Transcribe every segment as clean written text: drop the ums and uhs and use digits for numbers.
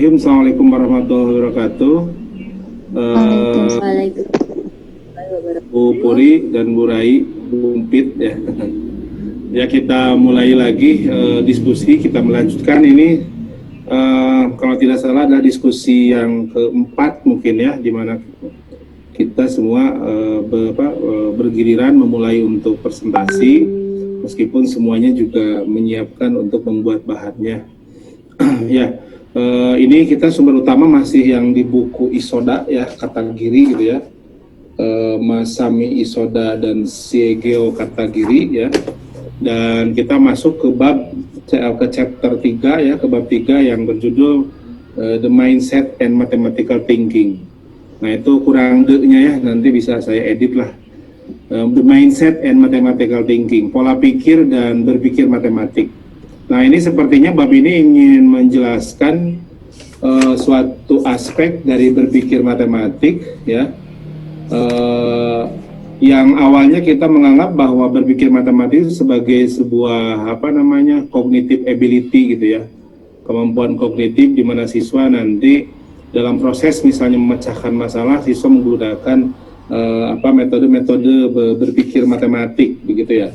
Bismillahirrahmanirrahim. Assalamualaikum warahmatullahi wabarakatuh. Waalaikumsalam. Bu Puri dan Bu Rai, Bu Umpit ya. Ya kita mulai lagi diskusi. Kita melanjutkan ini kalau tidak salah adalah diskusi yang keempat mungkin ya, di mana kita semua bergiliran memulai untuk presentasi, meskipun semuanya juga menyiapkan untuk membuat bahannya. Ya, ini kita sumber utama masih yang di buku Isoda ya, Katagiri gitu ya, Masami Isoda dan Shiegeo Katagiri ya. Dan kita masuk ke chapter 3 ya, ke bab 3 yang berjudul The Mindset and Mathematical Thinking. Nah itu kurang D-nya ya, nanti bisa saya edit lah. The Mindset and Mathematical Thinking, pola pikir dan berpikir matematik. Nah ini sepertinya bab ini ingin menjelaskan suatu aspek dari berpikir matematik ya, yang awalnya kita menganggap bahwa berpikir matematik sebagai sebuah cognitive ability gitu ya, kemampuan kognitif di mana siswa nanti dalam proses misalnya memecahkan masalah, siswa menggunakan metode-metode berpikir matematik begitu ya,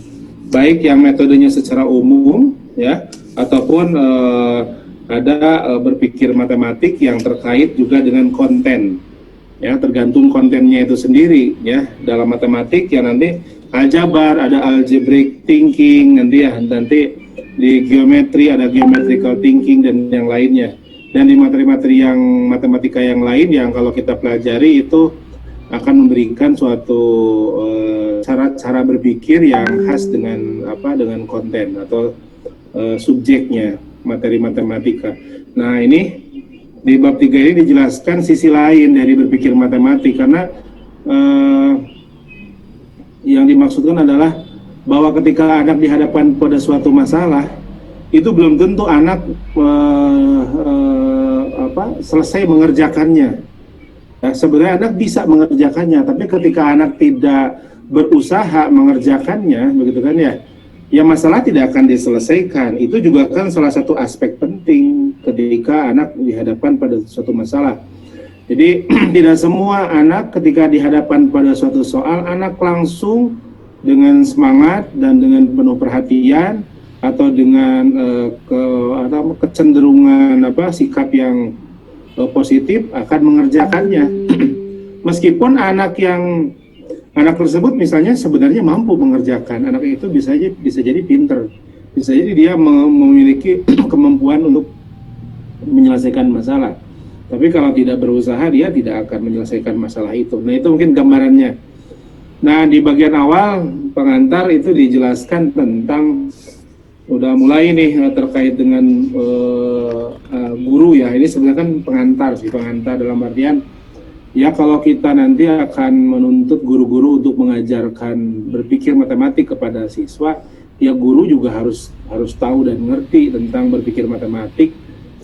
baik yang metodenya secara umum ya, ataupun ada berpikir matematik yang terkait juga dengan konten ya, tergantung kontennya itu sendiri ya. Dalam matematik ya nanti aljabar, ada algebraic thinking nanti ya, nanti di geometri ada geometrical thinking dan yang lainnya. Dan di materi-materi yang matematika yang lain yang kalau kita pelajari itu akan memberikan suatu cara berpikir yang khas dengan dengan konten atau subjeknya, materi matematika. Nah ini di bab 3 ini dijelaskan sisi lain dari berpikir matematik, karena yang dimaksudkan adalah bahwa ketika anak dihadapkan pada suatu masalah, itu belum tentu anak selesai mengerjakannya. Nah, sebenarnya anak bisa mengerjakannya, tapi ketika anak tidak berusaha mengerjakannya, begitu kan ya, ya masalah tidak akan diselesaikan. Itu juga kan salah satu aspek penting ketika anak dihadapkan pada suatu masalah. Jadi tidak semua anak ketika dihadapkan pada suatu soal, anak langsung dengan semangat dan dengan penuh perhatian atau dengan kecenderungan sikap yang positif akan mengerjakannya. Meskipun anak tersebut misalnya sebenarnya mampu mengerjakan, anak itu bisa jadi pinter, bisa jadi dia memiliki kemampuan untuk menyelesaikan masalah. Tapi kalau tidak berusaha, dia tidak akan menyelesaikan masalah itu. Nah itu mungkin gambarannya. Nah di bagian awal pengantar itu dijelaskan tentang, udah mulai nih terkait dengan guru ya. Ini sebenarnya kan pengantar dalam artian ya, kalau kita nanti akan menuntut guru-guru untuk mengajarkan berpikir matematik kepada siswa, ya guru juga harus tahu dan mengerti tentang berpikir matematik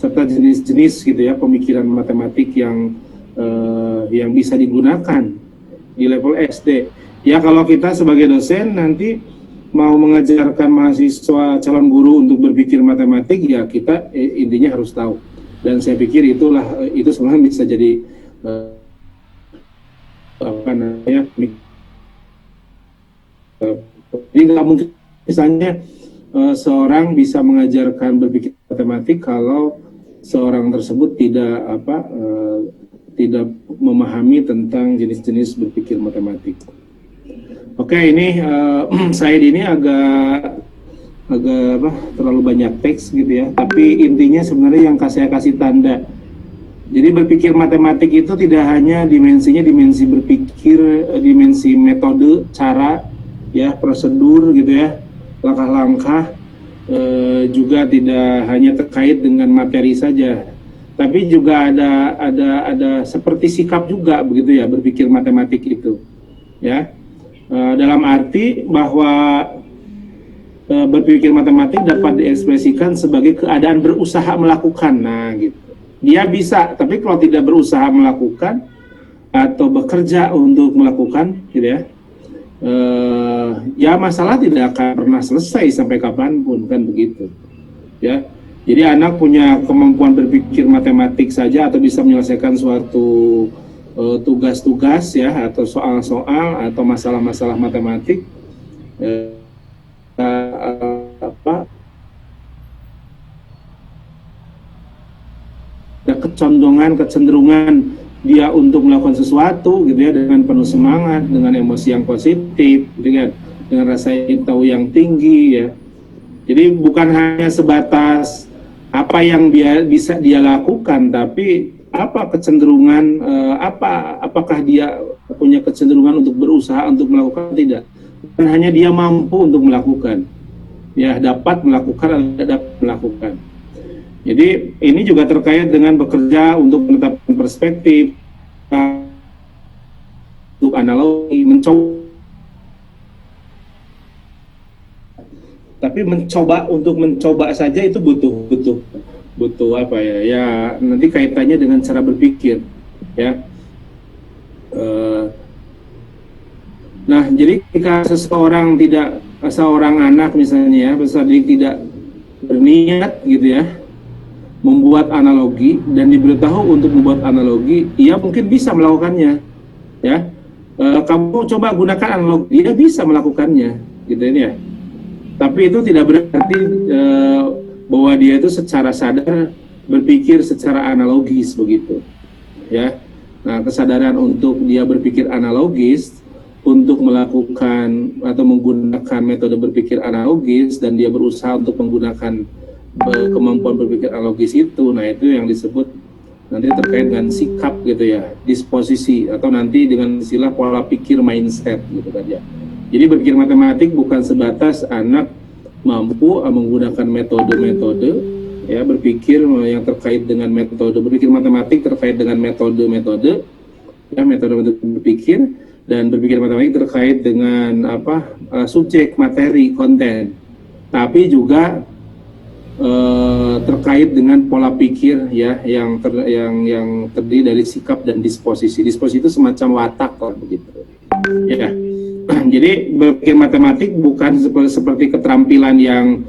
serta jenis-jenis gitu ya pemikiran matematik yang bisa digunakan di level SD. Ya kalau kita sebagai dosen nanti mau mengajarkan mahasiswa calon guru untuk berpikir matematik, ya kita intinya harus tahu. Dan saya pikir itu sebenarnya bisa jadi jadi nggak mungkin misalnya seorang bisa mengajarkan berpikir matematik kalau seorang tersebut tidak memahami tentang jenis-jenis berpikir matematik. Oke, ini slide ini agak terlalu banyak teks gitu ya, tapi intinya sebenarnya yang saya kasih tanda. Jadi berpikir matematik itu tidak hanya dimensinya dimensi berpikir, dimensi metode, cara, ya prosedur gitu ya, langkah-langkah, juga tidak hanya terkait dengan materi saja, tapi juga ada seperti sikap juga begitu ya berpikir matematik itu, ya. Dalam arti bahwa berpikir matematik dapat diekspresikan sebagai keadaan berusaha melakukan. Nah gitu, dia bisa, tapi kalau tidak berusaha melakukan atau bekerja untuk melakukan gitu ya, ya masalah tidak akan pernah selesai sampai kapanpun, kan begitu ya. Jadi anak punya kemampuan berpikir matematik saja atau bisa menyelesaikan suatu tugas-tugas ya, atau soal-soal atau masalah-masalah matematik, apa, ada kecenderungan dia untuk melakukan sesuatu gitu ya, dengan penuh semangat, dengan emosi yang positif, dengan rasa ingin tahu yang tinggi ya. Jadi bukan hanya sebatas apa yang bisa dia lakukan, tapi apa kecenderungan, apakah dia punya kecenderungan untuk berusaha untuk melakukan, tidak. Bukan hanya dia mampu untuk melakukan, ya, dapat melakukan atau tidak dapat melakukan. Jadi ini juga terkait dengan bekerja untuk menetapkan perspektif, untuk analogi, tapi untuk mencoba saja itu butuh apa ya? Ya nanti kaitannya dengan cara berpikir, ya. Nah, jadi jika seorang anak misalnya ya, tidak berniat gitu ya, membuat analogi dan diberitahu untuk membuat analogi, ia mungkin bisa melakukannya, ya. Kamu coba gunakan analogi, dia bisa melakukannya, gitu ini ya. Tapi itu tidak berarti bahwa dia itu secara sadar berpikir secara analogis begitu, ya. Nah, kesadaran untuk dia berpikir analogis, untuk melakukan atau menggunakan metode berpikir analogis, dan dia berusaha untuk menggunakan kemampuan berpikir analogis itu, nah itu yang disebut nanti terkait dengan sikap gitu ya, disposisi, atau nanti dengan istilah pola pikir mindset gitu kan ya. Jadi berpikir matematik bukan sebatas anak mampu menggunakan metode-metode ya berpikir yang terkait dengan metode berpikir matematik, terkait dengan metode-metode ya, metode-metode berpikir, dan berpikir matematik terkait dengan subjek, materi, konten, tapi juga terkait dengan pola pikir ya yang terdiri dari sikap dan disposisi. Disposisi itu semacam watak lah begitu. Ya. Jadi berpikir matematik bukan seperti keterampilan yang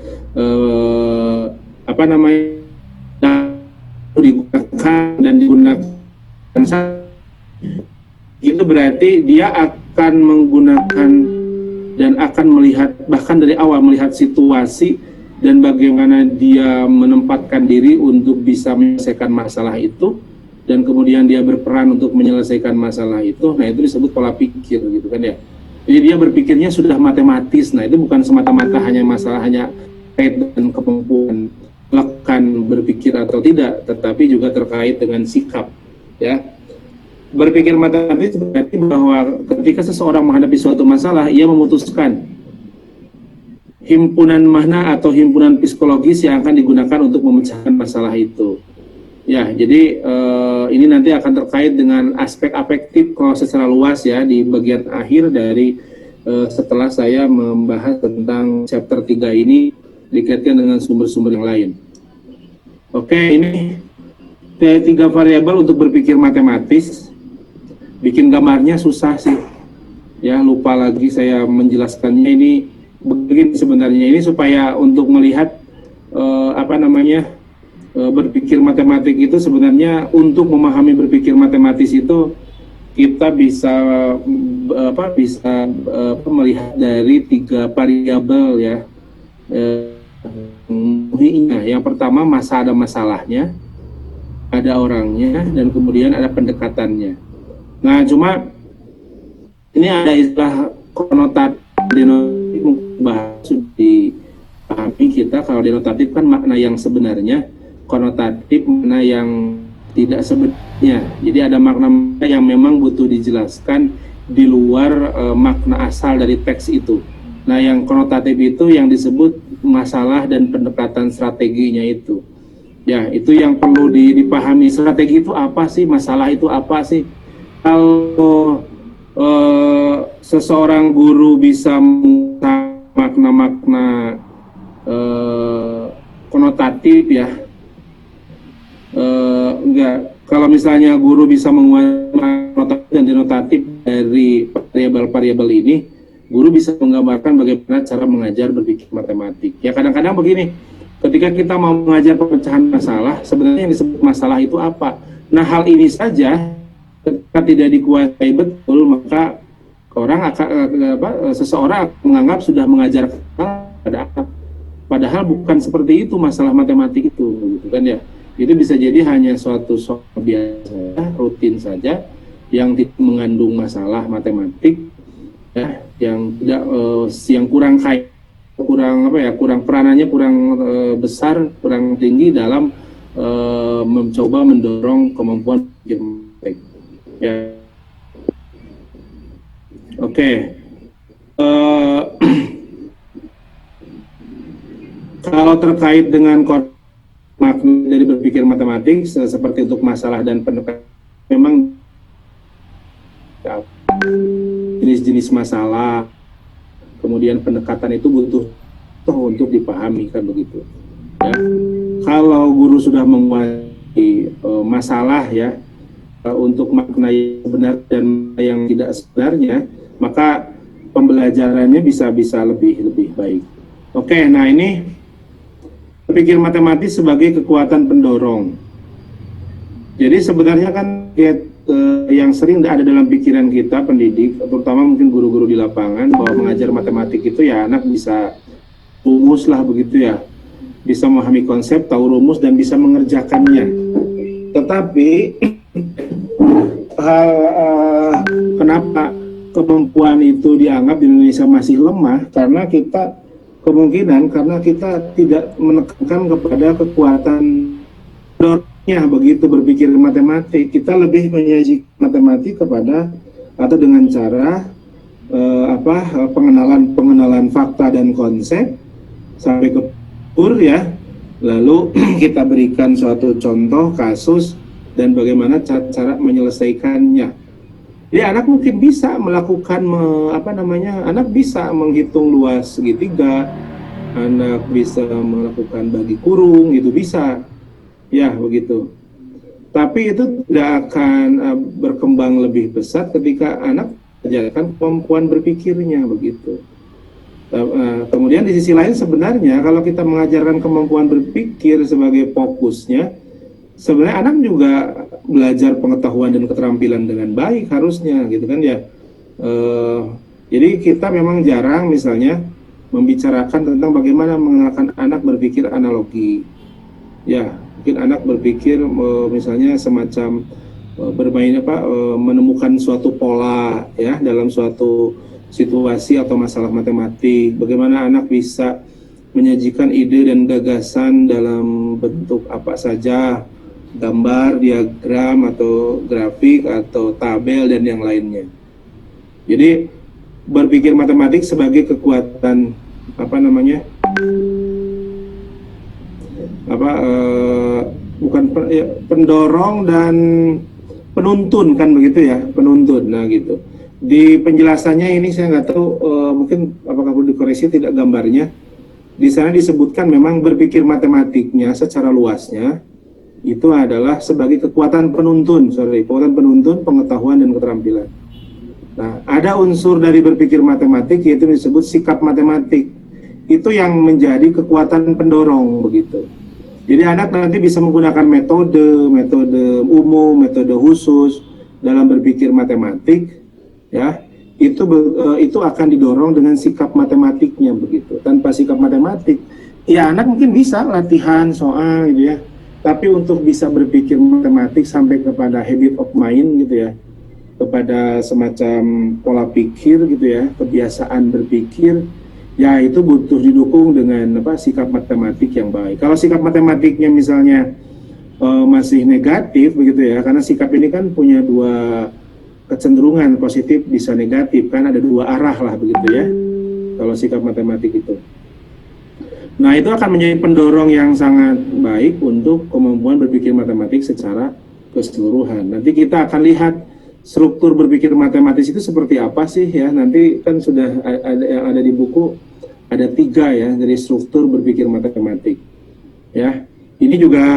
digunakan itu berarti dia akan menggunakan dan akan melihat, bahkan dari awal melihat situasi dan bagaimana dia menempatkan diri untuk bisa menyelesaikan masalah itu, dan kemudian dia berperan untuk menyelesaikan masalah itu. Nah, itu disebut pola pikir gitu kan ya. Jadi dia berpikirnya sudah matematis. Nah, itu bukan semata-mata hanya masalah hanya terkait dengan kemampuan melakukan berpikir atau tidak, tetapi juga terkait dengan sikap ya. Berpikir matematis berarti bahwa ketika seseorang menghadapi suatu masalah, ia memutuskan himpunan makna atau himpunan psikologis yang akan digunakan untuk memecahkan masalah itu. Ya, jadi ini nanti akan terkait dengan aspek afektif kalau secara luas ya di bagian akhir dari setelah saya membahas tentang chapter 3 ini dikaitkan dengan sumber-sumber yang lain. Oke, ini 3 variabel untuk berpikir matematis. Bikin gambarnya susah sih. Ya, lupa lagi saya menjelaskannya. Ini begini sebenarnya, ini supaya untuk melihat berpikir matematik itu sebenarnya, untuk memahami berpikir matematis itu kita bisa melihat dari 3 variabel ya. Yang pertama ada masalahnya, ada orangnya, dan kemudian ada pendekatannya. Nah, cuma ini ada istilah konotatif, bahas dipahami kita. Kalau denotatif kan makna yang sebenarnya, konotatif makna yang tidak sebenarnya. Jadi ada makna yang memang butuh dijelaskan di luar makna asal dari teks itu. Nah, yang konotatif itu yang disebut masalah dan pendekatan strateginya itu. Ya, itu yang perlu dipahami. Strategi itu apa sih? Masalah itu apa sih? Kalau seseorang guru bisa makna-makna konotatif ya, enggak. Kalau misalnya guru bisa menguasai konotatif dan denotatif dari variabel-variabel ini, guru bisa menggambarkan bagaimana cara mengajar berpikir matematik. Ya, kadang-kadang begini, Ketika kita mau mengajar pemecahan masalah, sebenarnya yang disebut masalah itu apa? Nah, hal ini saja ketika tidak dikuasai betul, maka seseorang menganggap sudah mengajarkan padahal bukan seperti itu masalah matematik itu, gitu kan ya. Itu bisa jadi hanya suatu soal biasa, rutin saja, yang tidak mengandung masalah matematik, ya, yang tidak yang kurang kaya, kurang peranannya kurang besar, kurang tinggi dalam mencoba mendorong kemampuan matematik. Ya, oke. Kalau terkait dengan makna dari berpikir matematik seperti untuk masalah dan pendekatan, memang jenis-jenis masalah, kemudian pendekatan itu butuh untuk dipahami, kan begitu ya. Kalau guru sudah menguasai masalah ya, untuk makna yang benar dan yang tidak sebenarnya, maka pembelajarannya bisa lebih baik. Oke, nah ini berpikir matematis sebagai kekuatan pendorong. Jadi sebenarnya kan yang sering ada dalam pikiran kita pendidik, terutama mungkin guru-guru di lapangan, bahwa mengajar matematik itu ya anak bisa rumus lah begitu ya, bisa memahami konsep, tahu rumus dan bisa mengerjakannya. Tetapi kenapa kemampuan itu dianggap di Indonesia masih lemah? Karena kita tidak menekankan kepada kekuatan pendorongnya begitu berpikir matematik. Kita lebih menyajikan matematik kepada atau dengan cara pengenalan fakta dan konsep sampai ke ya. Lalu kita berikan suatu contoh kasus dan bagaimana cara menyelesaikannya. Jadi anak mungkin bisa melakukan anak bisa menghitung luas segitiga, anak bisa melakukan bagi kurung, itu bisa. Ya, begitu. Tapi itu tidak akan berkembang lebih besar ketika anak mengajarkan kemampuan berpikirnya, begitu. Kemudian di sisi lain sebenarnya kalau kita mengajarkan kemampuan berpikir sebagai fokusnya, sebenarnya anak juga belajar pengetahuan dan keterampilan dengan baik harusnya, gitu kan ya. Jadi kita memang jarang misalnya membicarakan tentang bagaimana mengenalkan anak berpikir analogi. Ya, mungkin anak berpikir misalnya semacam bermain menemukan suatu pola ya dalam suatu situasi atau masalah matematik. Bagaimana anak bisa menyajikan ide dan gagasan dalam bentuk apa saja, gambar, diagram, atau grafik, atau tabel, dan yang lainnya. Jadi berpikir matematik sebagai kekuatan pendorong dan penuntun, kan begitu ya, penuntun. Nah gitu. Di penjelasannya ini saya nggak tahu, mungkin apakah perlu dikoreksi tidak gambarnya. Di sana disebutkan memang berpikir matematiknya secara luasnya itu adalah sebagai kekuatan penuntun, pengetahuan dan keterampilan. Nah, ada unsur dari berpikir matematik yaitu disebut sikap matematik. Itu yang menjadi kekuatan pendorong begitu. Jadi anak nanti bisa menggunakan metode umum, metode khusus dalam berpikir matematik, ya. Itu akan didorong dengan sikap matematiknya begitu. Tanpa sikap matematik, ya anak mungkin bisa latihan soal gitu ya. Tapi untuk bisa berpikir matematik sampai kepada habit of mind gitu ya, kepada semacam pola pikir gitu ya, kebiasaan berpikir, ya itu butuh didukung dengan sikap matematik yang baik. Kalau sikap matematiknya misalnya masih negatif begitu ya, karena sikap ini kan punya dua kecenderungan, positif bisa negatif, kan ada dua arah lah begitu ya, kalau sikap matematik itu. Nah, itu akan menjadi pendorong yang sangat baik untuk kemampuan berpikir matematik secara keseluruhan. Nanti kita akan lihat struktur berpikir matematis itu seperti apa sih ya. Nanti kan sudah ada di buku, ada 3 ya dari struktur berpikir matematik. Ya, ini juga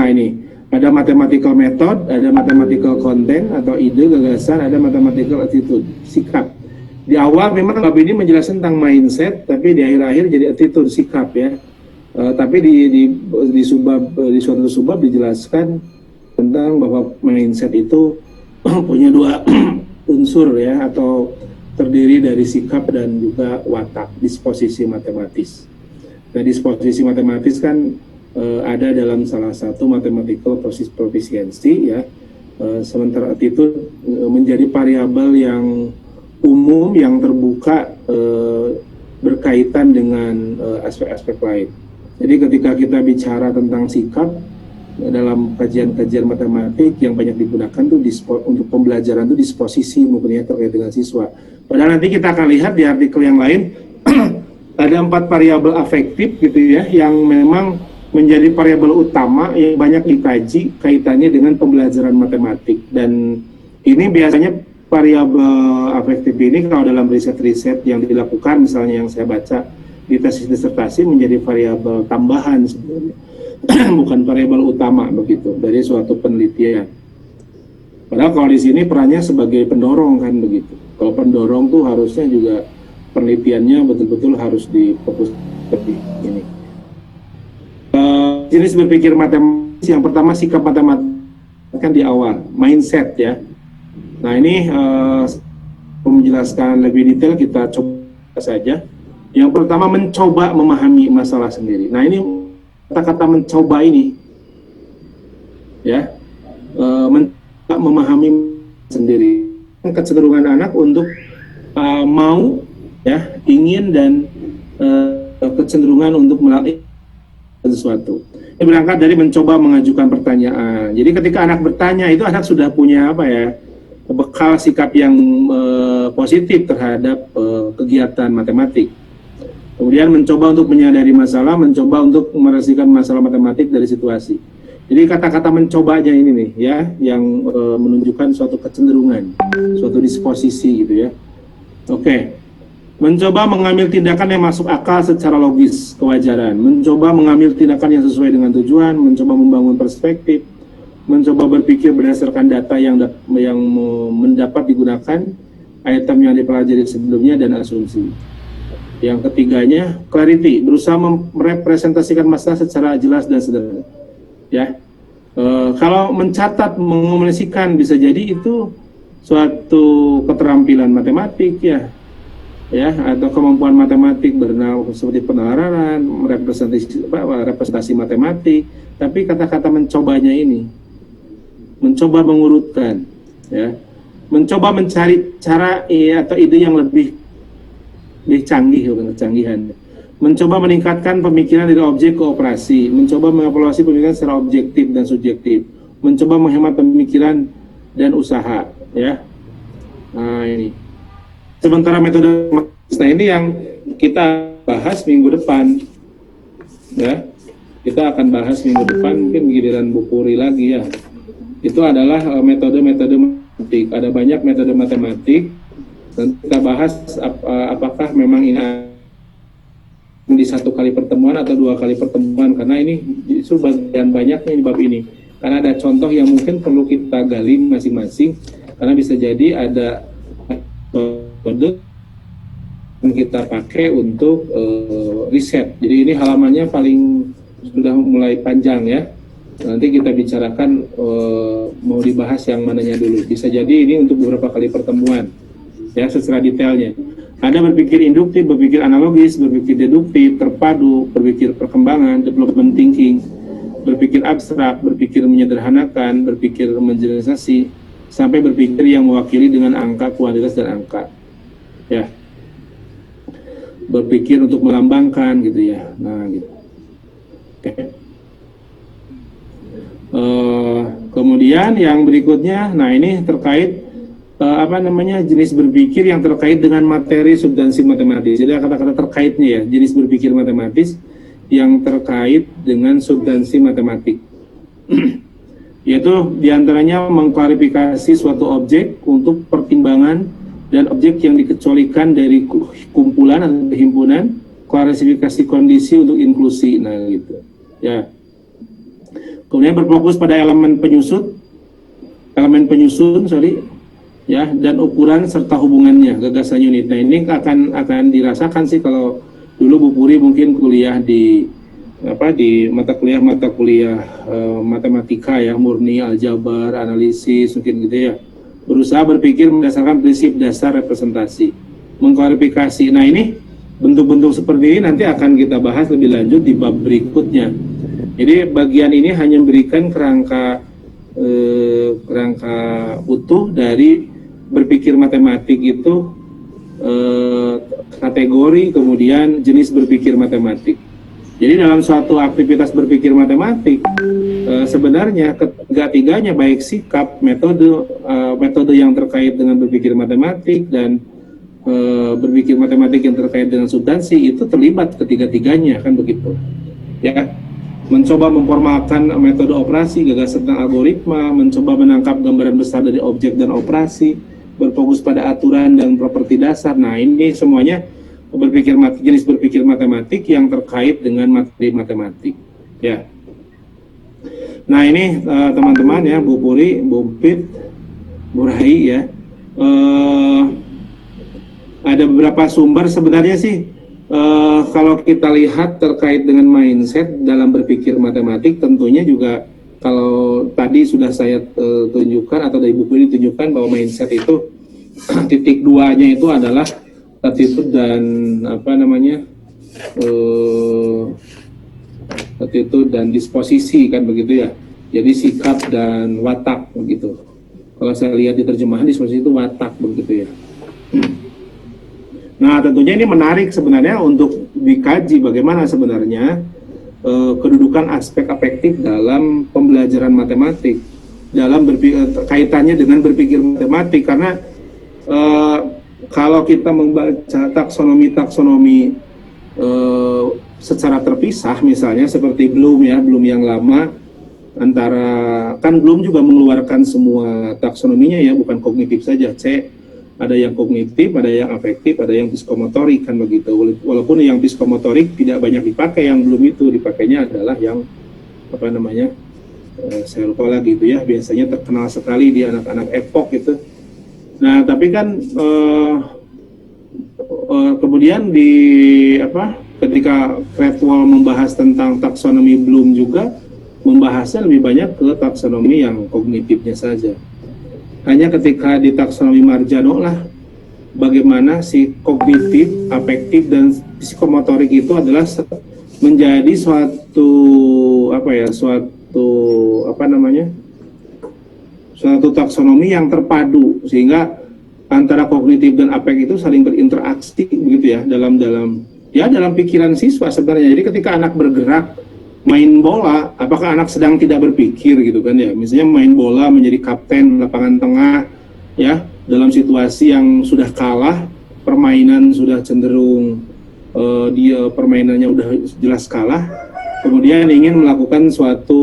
ini ada mathematical method, ada mathematical content atau ide, gagasan, ada mathematical attitude, sikap. Di awal memang bab ini menjelaskan tentang mindset, tapi di akhir-akhir jadi attitude, sikap ya. Tapi di di suatu subbab dijelaskan tentang bahwa mindset itu punya dua unsur ya, atau terdiri dari sikap dan juga watak, disposisi matematis. Nah, disposisi matematis kan ada dalam salah satu mathematical proficiency ya. Sementara itu menjadi variabel yang umum yang terbuka berkaitan dengan aspek-aspek lain. Jadi ketika kita bicara tentang sikap dalam kajian-kajian matematik yang banyak digunakan tuh untuk pembelajaran tuh disposisi mungkin ya, terkait dengan siswa. Padahal nanti kita akan lihat di artikel yang lain ada 4 variabel afektif gitu ya, yang memang menjadi variabel utama yang banyak dikaji kaitannya dengan pembelajaran matematik. Dan ini biasanya variabel afektif ini kalau dalam riset-riset yang dilakukan, misalnya yang saya baca di tesis disertasi, menjadi variabel tambahan sebenarnya, bukan variabel utama begitu dari suatu penelitian. Padahal kalau di sini perannya sebagai pendorong kan begitu. Kalau pendorong tuh harusnya juga penelitiannya betul-betul harus difokus seperti ini. Jenis berpikir matematis yang pertama, sikap matematis kan di awal, mindset ya. Nah ini menjelaskan lebih detail, kita coba saja. Yang pertama, mencoba memahami masalah sendiri. Nah ini kata-kata mencoba ini ya, mencoba memahami sendiri, kecenderungan anak untuk mau ya, ingin dan kecenderungan untuk melakukan sesuatu. Ini berangkat dari mencoba mengajukan pertanyaan. Jadi ketika anak bertanya itu anak sudah punya apa ya, bekal sikap yang positif terhadap kegiatan matematik. Kemudian mencoba untuk menyadari masalah, mencoba untuk meresmikan masalah matematik dari situasi. Jadi kata-kata mencobanya ini nih ya, yang menunjukkan suatu kecenderungan, suatu disposisi gitu ya. Oke. Mencoba mengambil tindakan yang masuk akal secara logis, kewajaran. Mencoba mengambil tindakan yang sesuai dengan tujuan, mencoba membangun perspektif, mencoba berpikir berdasarkan data yang mendapat digunakan, item yang dipelajari sebelumnya, dan asumsi. Yang ketiganya, clarity, berusaha merepresentasikan masalah secara jelas dan sederhana. Ya, kalau mencatat, mengomunikasikan, bisa jadi itu suatu keterampilan matematik ya, atau kemampuan matematik seperti penalaran, representasi matematik. Tapi kata-kata mencobanya ini, mencoba mengurutkan, ya, mencoba mencari cara atau ide yang lebih canggih, kecanggihan, mencoba meningkatkan pemikiran dari objek ke operasi, mencoba mengevaluasi pemikiran secara objektif dan subjektif, mencoba menghemat pemikiran dan usaha, ya. Nah ini. Sementara metode, nah ini yang kita bahas minggu depan, ya. Kita akan bahas minggu depan, mungkin giliran Bu Puri lagi ya. Itu adalah metode-metode matematik. Ada banyak metode matematik. Dan kita bahas apakah memang ini di 1 kali pertemuan atau 2 kali pertemuan, karena ini justru bagian banyaknya di bab ini. Karena ada contoh yang mungkin perlu kita gali masing-masing, karena bisa jadi ada metode yang kita pakai untuk riset. Jadi ini halamannya paling sudah mulai panjang ya. Nanti kita bicarakan mau dibahas yang mananya dulu. Bisa jadi ini untuk beberapa kali pertemuan ya, secara detailnya. Ada berpikir induktif, berpikir analogis, berpikir deduktif, terpadu, berpikir perkembangan, development thinking, berpikir abstrak, berpikir menyederhanakan, berpikir mengeneralisasi, sampai berpikir yang mewakili dengan angka, kuantitas, dan angka. Ya, berpikir untuk melambangkan gitu ya. Nah gitu. Oke. Kemudian yang berikutnya, nah ini terkait jenis berpikir yang terkait dengan materi substansi matematis. Jadi kata-kata terkaitnya ya, jenis berpikir matematis yang terkait dengan substansi matematik. Yaitu diantaranya mengklarifikasi suatu objek untuk pertimbangan dan objek yang dikecualikan dari kumpulan atau himpunan, klasifikasi kondisi untuk inklusi, nah gitu ya. Kemudian berfokus pada elemen penyusun ya, dan ukuran serta hubungannya, gagasan unit. Nah ini akan dirasakan sih kalau dulu Bu Puri mungkin kuliah di di mata kuliah matematika ya, murni, aljabar, analisis mungkin gitu ya, berusaha berpikir berdasarkan prinsip dasar representasi, mengklarifikasi. Nah, ini bentuk-bentuk seperti ini nanti akan kita bahas lebih lanjut di bab berikutnya. Jadi bagian ini hanya memberikan kerangka utuh dari berpikir matematik itu, kategori, kemudian jenis berpikir matematik. Jadi dalam suatu aktivitas berpikir matematik, sebenarnya ketiga-tiganya, baik sikap, metode yang terkait dengan berpikir matematik dan berpikir matematik yang terkait dengan substansi, itu terlibat ketiga-tiganya, kan begitu ya. Mencoba memformalkan metode operasi, gagasan tentang algoritma, mencoba menangkap gambaran besar dari objek dan operasi, berfokus pada aturan dan properti dasar. Nah, ini semuanya jenis berpikir matematik yang terkait dengan materi matematik ya. Nah, ini teman-teman ya, Bu Puri, Bu Pit, Bu Rai ya, ada beberapa sumber sebenarnya sih. Kalau kita lihat terkait dengan mindset dalam berpikir matematik, tentunya juga kalau tadi sudah saya tunjukkan atau dari buku ini tunjukkan bahwa mindset itu titik duanya itu adalah attitude dan attitude dan disposisi, kan begitu ya. Jadi sikap dan watak begitu. Kalau saya lihat di terjemahan, disposisi itu watak begitu ya. Nah, tentunya ini menarik sebenarnya untuk dikaji bagaimana sebenarnya kedudukan aspek afektif dalam pembelajaran matematik, dalam kaitannya dengan berpikir matematik, karena kalau kita membaca taksonomi secara terpisah, misalnya seperti Bloom ya, Bloom yang lama, kan Bloom juga mengeluarkan semua taksonominya ya, bukan kognitif saja, ada yang kognitif, ada yang afektif, ada yang psikomotorik, kan begitu. Walaupun yang psikomotorik tidak banyak dipakai, yang belum itu dipakainya adalah yang saya lupa lagi itu ya, biasanya terkenal sekali di anak-anak epok itu. Nah, tapi kan kemudian ketika Cradwell membahas tentang taksonomi Bloom juga membahasnya lebih banyak ke taksonomi yang kognitifnya saja. Hanya ketika di taksonomi Marjano lah bagaimana si kognitif, afektif dan psikomotorik itu adalah menjadi suatu taksonomi yang terpadu, sehingga antara kognitif dan afek itu saling berinteraksi begitu ya dalam pikiran siswa sebenarnya. Jadi ketika anak bergerak main bola, apakah anak sedang tidak berpikir gitu kan ya, misalnya main bola menjadi kapten lapangan tengah ya, dalam situasi yang sudah kalah, permainan sudah cenderung permainannya udah jelas kalah, kemudian ingin melakukan suatu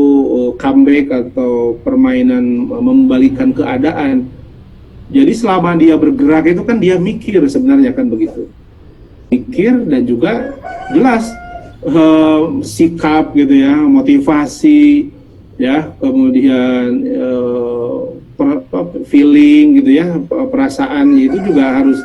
comeback atau permainan membalikan keadaan. Jadi selama dia bergerak itu kan dia mikir sebenarnya, kan begitu, mikir dan juga jelas sikap gitu ya, motivasi ya, kemudian feeling gitu ya, perasaan itu juga harus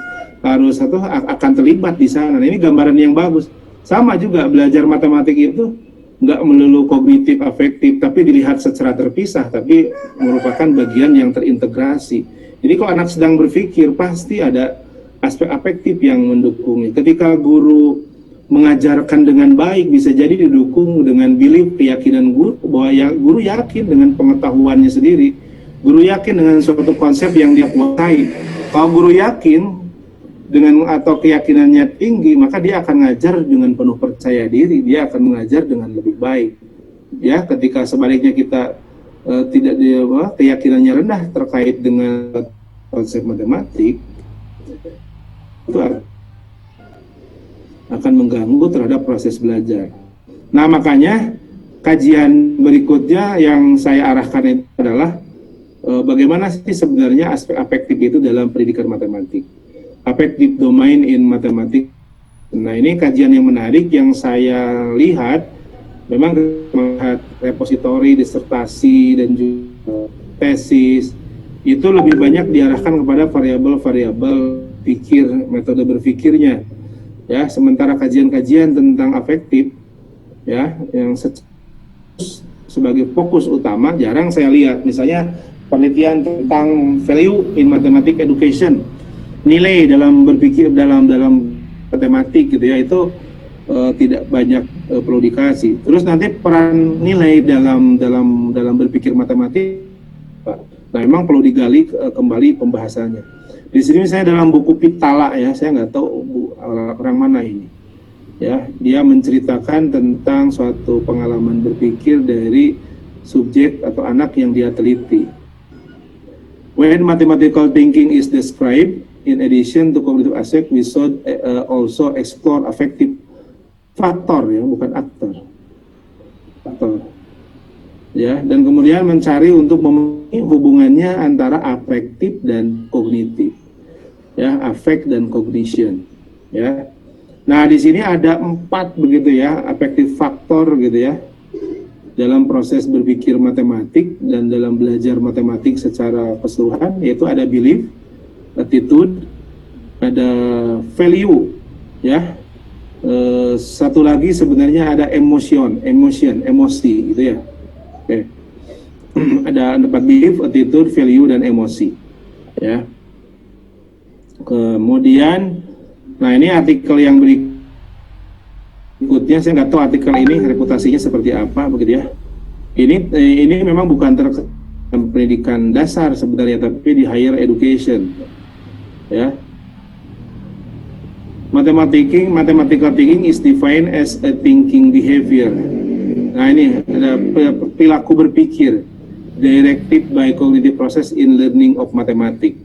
akan terlibat di sana. Nah, ini gambaran yang bagus. Sama juga belajar matematik itu nggak melulu kognitif afektif, tapi dilihat secara terpisah, tapi merupakan bagian yang terintegrasi. Jadi kalau anak sedang berpikir pasti ada aspek afektif yang mendukungnya. Ketika guru mengajarkan dengan baik, bisa jadi didukung dengan belief, keyakinan guru bahwa guru yakin dengan pengetahuannya sendiri, guru yakin dengan suatu konsep yang dia kuasai. Kalau guru yakin dengan atau keyakinannya tinggi, maka dia akan ngajar dengan penuh percaya diri, dia akan mengajar dengan lebih baik. Ya, ketika sebaliknya kita keyakinannya rendah terkait dengan konsep matematik, itu akan mengganggu terhadap proses belajar. Nah, makanya kajian berikutnya yang saya arahkan itu adalah bagaimana sih sebenarnya aspek afektif itu dalam pendidikan matematik, affective domain in mathematics. Nah, ini kajian yang menarik yang saya lihat, memang melihat repositori, disertasi dan juga tesis itu lebih banyak diarahkan kepada variabel-variabel pikir, metode berpikirnya. Ya, sementara kajian-kajian tentang afektif ya, yang sebagai fokus utama jarang saya lihat. Misalnya penelitian tentang value in mathematics education, nilai dalam berpikir dalam matematik gitu ya, itu tidak banyak perlu dikasih. Terus nanti peran nilai dalam berpikir matematik, nah memang perlu digali kembali pembahasannya. Di sini saya dalam buku Pitala ya, saya nggak tahu orang mana ini. Ya, dia menceritakan tentang suatu pengalaman berpikir dari subjek atau anak yang dia teliti. When mathematical thinking is described, in addition to cognitive aspect, we should also explore affective faktor, ya, bukan aktor. Faktor. Ya, dan kemudian mencari untuk memenuhi hubungannya antara afektif dan kognitif. Ya, affect dan cognition. Ya. Nah, di sini ada 4 begitu ya, affective faktor gitu ya, dalam proses berpikir matematik dan dalam belajar matematik secara keseluruhan, yaitu ada belief, attitude, ada value, ya. Satu lagi sebenarnya ada emosi gitu ya. Oke. Ada 4 belief, attitude, value, dan emosi, ya. Kemudian, nah ini artikel yang berikutnya, saya nggak tahu artikel ini reputasinya seperti apa begitu ya. Ini memang bukan terkait pendidikan dasar sebenarnya, tapi di higher education, ya. Mathematical thinking is defined as a thinking behavior. Nah ini ada perilaku berpikir directed by cognitive process in learning of mathematics.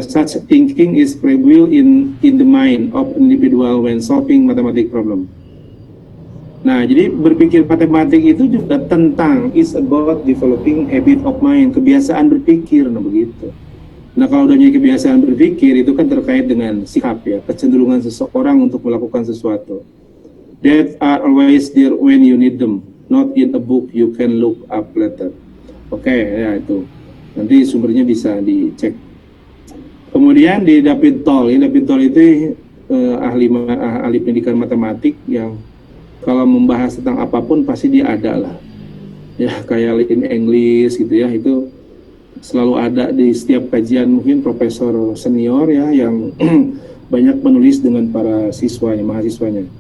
Such thinking is prevalent in the mind of individual when solving mathematical problem. Nah, jadi berpikir matematik itu juga tentang is about developing habit of mind, kebiasaan berpikir, nah begitu. Nah, kalau udah jadi kebiasaan berpikir itu kan terkait dengan sikap ya, kecenderungan seseorang untuk melakukan sesuatu. That are always there when you need them, not in a book you can look up later. Oke, ya itu. Nanti sumbernya bisa dicek. Kemudian di David Toll itu ahli pendidikan matematik yang kalau membahas tentang apapun pasti dia ada lah. Ya kayak in English gitu ya, itu selalu ada di setiap kajian, mungkin profesor senior ya yang banyak menulis dengan para mahasiswanya.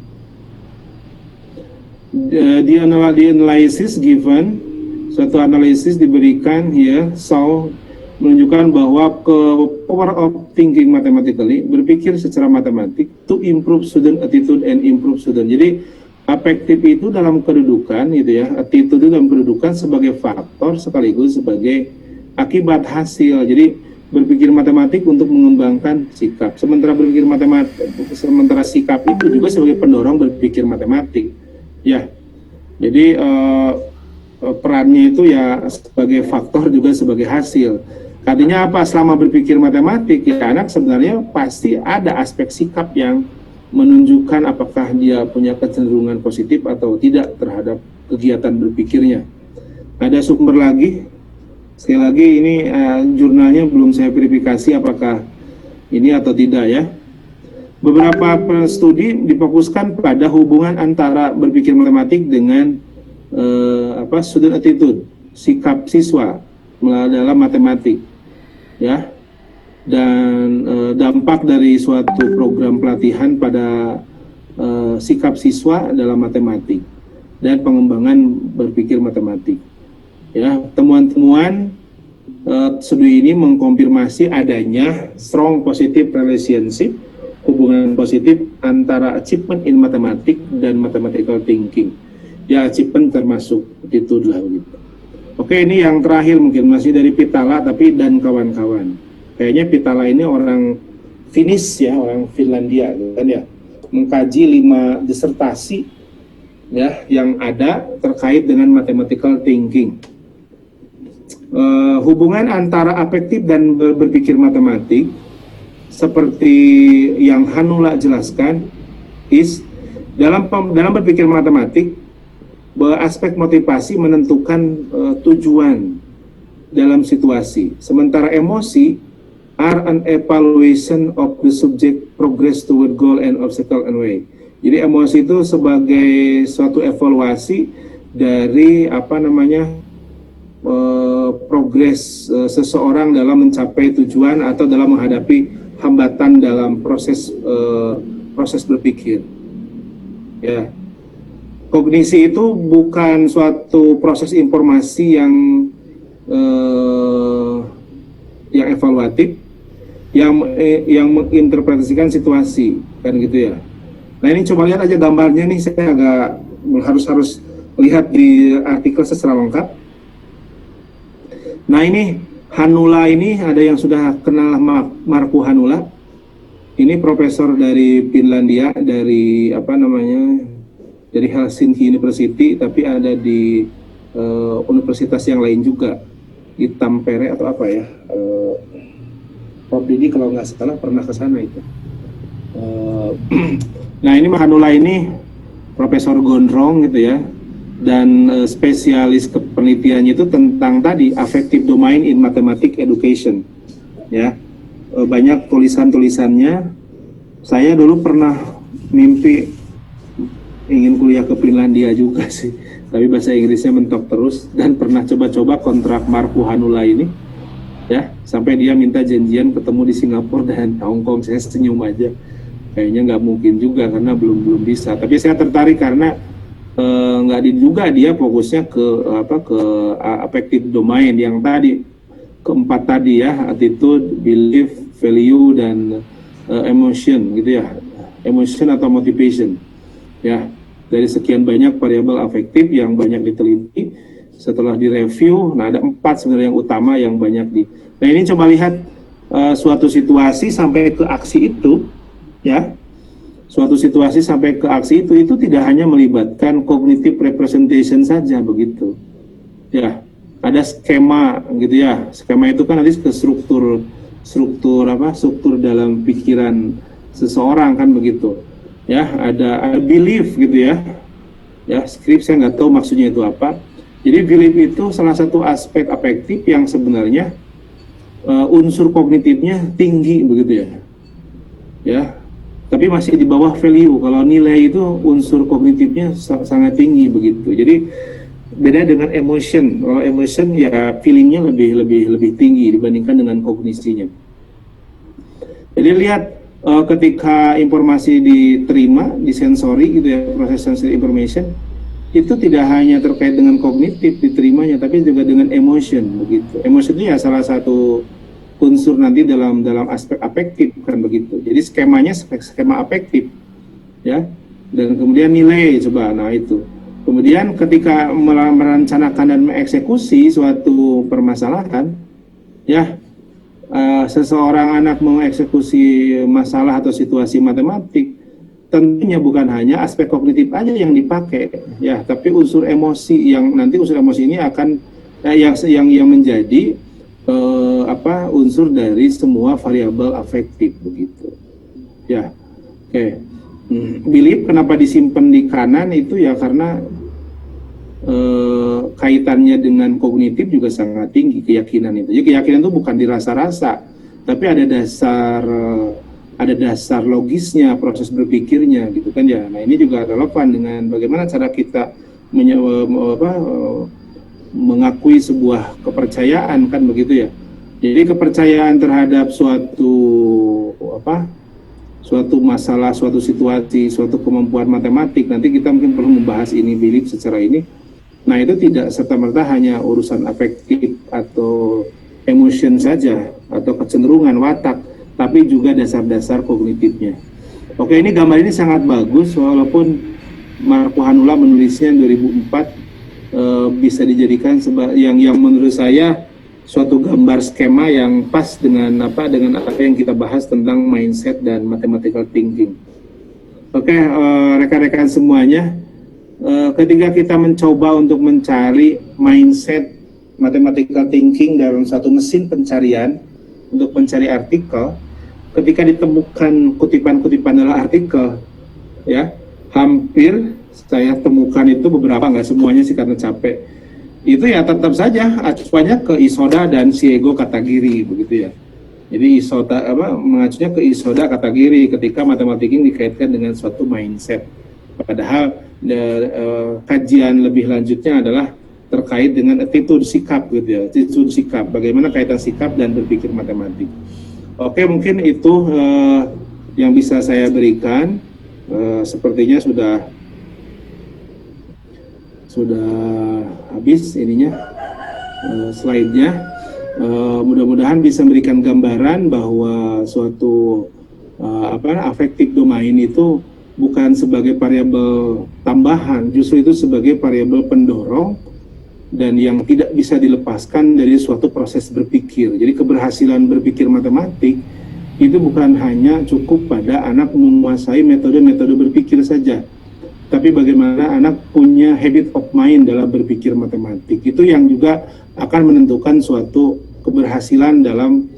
The analysis given, suatu analisis diberikan ya, menunjukkan bahwa ke power of thinking mathematically, berpikir secara matematik, to improve student attitude and improve student. Jadi afektif itu dalam kedudukan gitu ya, attitude itu dalam kedudukan sebagai faktor sekaligus sebagai akibat hasil. Jadi berpikir matematik untuk mengembangkan sikap. Sementara sikap itu juga sebagai pendorong berpikir matematik. Ya. Jadi perannya itu ya sebagai faktor juga sebagai hasil. Artinya apa? Selama berpikir matematik ya anak sebenarnya pasti ada aspek sikap yang menunjukkan apakah dia punya kecenderungan positif atau tidak terhadap kegiatan berpikirnya. Ada sumber lagi, sekali lagi ini jurnalnya belum saya verifikasi apakah ini atau tidak ya. Beberapa studi difokuskan pada hubungan antara berpikir matematik dengan student attitude, sikap siswa dalam matematik, ya, dan dampak dari suatu program pelatihan pada sikap siswa dalam matematik dan pengembangan berpikir matematik. Ya, temuan-temuan studi ini mengkonfirmasi adanya strong positive relationship, hubungan positif antara achievement in mathematics dan mathematical thinking. Ya, achievement termasuk itu lah gitu. Oke, ini yang terakhir mungkin masih dari Pitala tapi dan kawan-kawan. Kayaknya Pitala ini orang Finnish ya, orang Finlandia kan ya. Mengkaji 5 disertasi ya yang ada terkait dengan mathematical thinking. Hubungan antara afektif dan berpikir matematik seperti yang Hanula jelaskan dalam berpikir matematik, aspek motivasi menentukan tujuan dalam situasi. Sementara emosi are an evaluation of the subject progress toward goal and obstacle and way. Jadi emosi itu sebagai suatu evaluasi dari progres seseorang dalam mencapai tujuan atau dalam menghadapi hambatan dalam proses berpikir. Ya, kognisi itu bukan suatu proses informasi yang evaluatif, yang menginterpretasikan situasi, kan gitu ya. Nah ini coba lihat aja gambarnya nih, saya agak harus lihat di artikel secara lengkap. Nah ini Hanula, ini ada yang sudah kenal Markku Hanula. Ini profesor dari Finlandia, dari dari Helsinki University, tapi ada di universitas yang lain juga, di Tampere atau apa ya. Prof Didi kalau nggak salah pernah ke sana itu. Nah ini Hanula ini Profesor Gondrong gitu ya, dan spesialis penelitiannya itu tentang tadi affective domain in mathematics education. Ya, banyak tulisan-tulisannya. Saya dulu pernah mimpi ingin kuliah ke Finlandia juga sih, tapi bahasa Inggrisnya mentok terus, dan pernah coba-coba kontrak Markku Hanula ini. Ya, sampai dia minta janjian ketemu di Singapura dan Hong Kong. Saya senyum aja, kayaknya nggak mungkin juga karena belum bisa. Tapi saya tertarik karena nggak diduga dia fokusnya ke affective domain yang tadi, keempat tadi ya, attitude, belief, value, dan emotion gitu ya, emotion atau motivation ya. Dari sekian banyak variabel afektif yang banyak diteliti, setelah direview, nah ada 4 sebenarnya yang utama yang banyak nah ini coba lihat suatu situasi sampai ke aksi itu ya, suatu situasi sampai ke aksi itu tidak hanya melibatkan cognitive representation saja begitu ya, ada skema gitu ya. Skema itu kan nanti ke struktur dalam pikiran seseorang kan begitu ya. Ada belief gitu ya, skrip saya nggak tahu maksudnya itu apa. Jadi belief itu salah satu aspek afektif yang sebenarnya unsur kognitifnya tinggi begitu ya, tapi masih di bawah value. Kalau nilai itu unsur kognitifnya sangat tinggi begitu. Jadi beda dengan emotion. Kalau emotion ya feelingnya lebih tinggi dibandingkan dengan kognisinya. Jadi lihat ketika informasi diterima di sensori gitu ya, proses sensory information, itu tidak hanya terkait dengan kognitif diterimanya, tapi juga dengan emotion begitu. Emotion itu ya salah satu unsur nanti dalam aspek afektif kan begitu. Jadi skemanya skema afektif ya, dan kemudian nilai coba. Nah itu kemudian ketika merencanakan dan mengeksekusi suatu permasalahan ya, seseorang anak mengeksekusi masalah atau situasi matematik, tentunya bukan hanya aspek kognitif aja yang dipakai ya, tapi unsur emosi yang nanti unsur emosi ini akan yang menjadi unsur dari semua variabel afektif begitu ya. Oke. Belief kenapa disimpan di kanan itu ya karena kaitannya dengan kognitif juga sangat tinggi keyakinan itu. Jadi keyakinan itu bukan dirasa-rasa, tapi ada dasar logisnya, proses berpikirnya gitu kan ya. Nah ini juga relevan dengan bagaimana cara kita mengakui sebuah kepercayaan kan begitu ya. Jadi kepercayaan terhadap suatu masalah, suatu situasi, suatu kemampuan matematik, nanti kita mungkin perlu membahas ini belief secara ini. Nah itu tidak serta-merta hanya urusan afektif atau emotion saja atau kecenderungan watak, tapi juga dasar-dasar kognitifnya. Oke, ini gambar ini sangat bagus, walaupun Markku Hanula menulisnya 2004, bisa dijadikan yang menurut saya suatu gambar skema yang pas dengan apa yang kita bahas tentang mindset dan mathematical thinking. Oke, rekan-rekan semuanya, ketika kita mencoba untuk mencari mindset mathematical thinking dalam satu mesin pencarian untuk mencari artikel, ketika ditemukan kutipan-kutipan dalam artikel, ya hampir saya temukan itu beberapa, nggak semuanya sih karena capek, itu ya tetap saja acuannya ke Isoda dan Siego Katagiri begitu ya. Jadi mengacunya ke Isoda Katagiri ketika matematika ini dikaitkan dengan suatu mindset. Padahal kajian lebih lanjutnya adalah terkait dengan attitude sikap gitu ya, attitude sikap. Bagaimana kaitan sikap dan berpikir matematik. Oke, mungkin itu yang bisa saya berikan. Sepertinya sudah habis ininya slide-nya. Mudah-mudahan bisa memberikan gambaran bahwa suatu affective domain itu bukan sebagai variabel tambahan, justru itu sebagai variabel pendorong dan yang tidak bisa dilepaskan dari suatu proses berpikir. Jadi keberhasilan berpikir matematik itu bukan hanya cukup pada anak menguasai metode-metode berpikir saja, tapi bagaimana anak punya habit of mind dalam berpikir matematik. Itu yang juga akan menentukan suatu keberhasilan dalam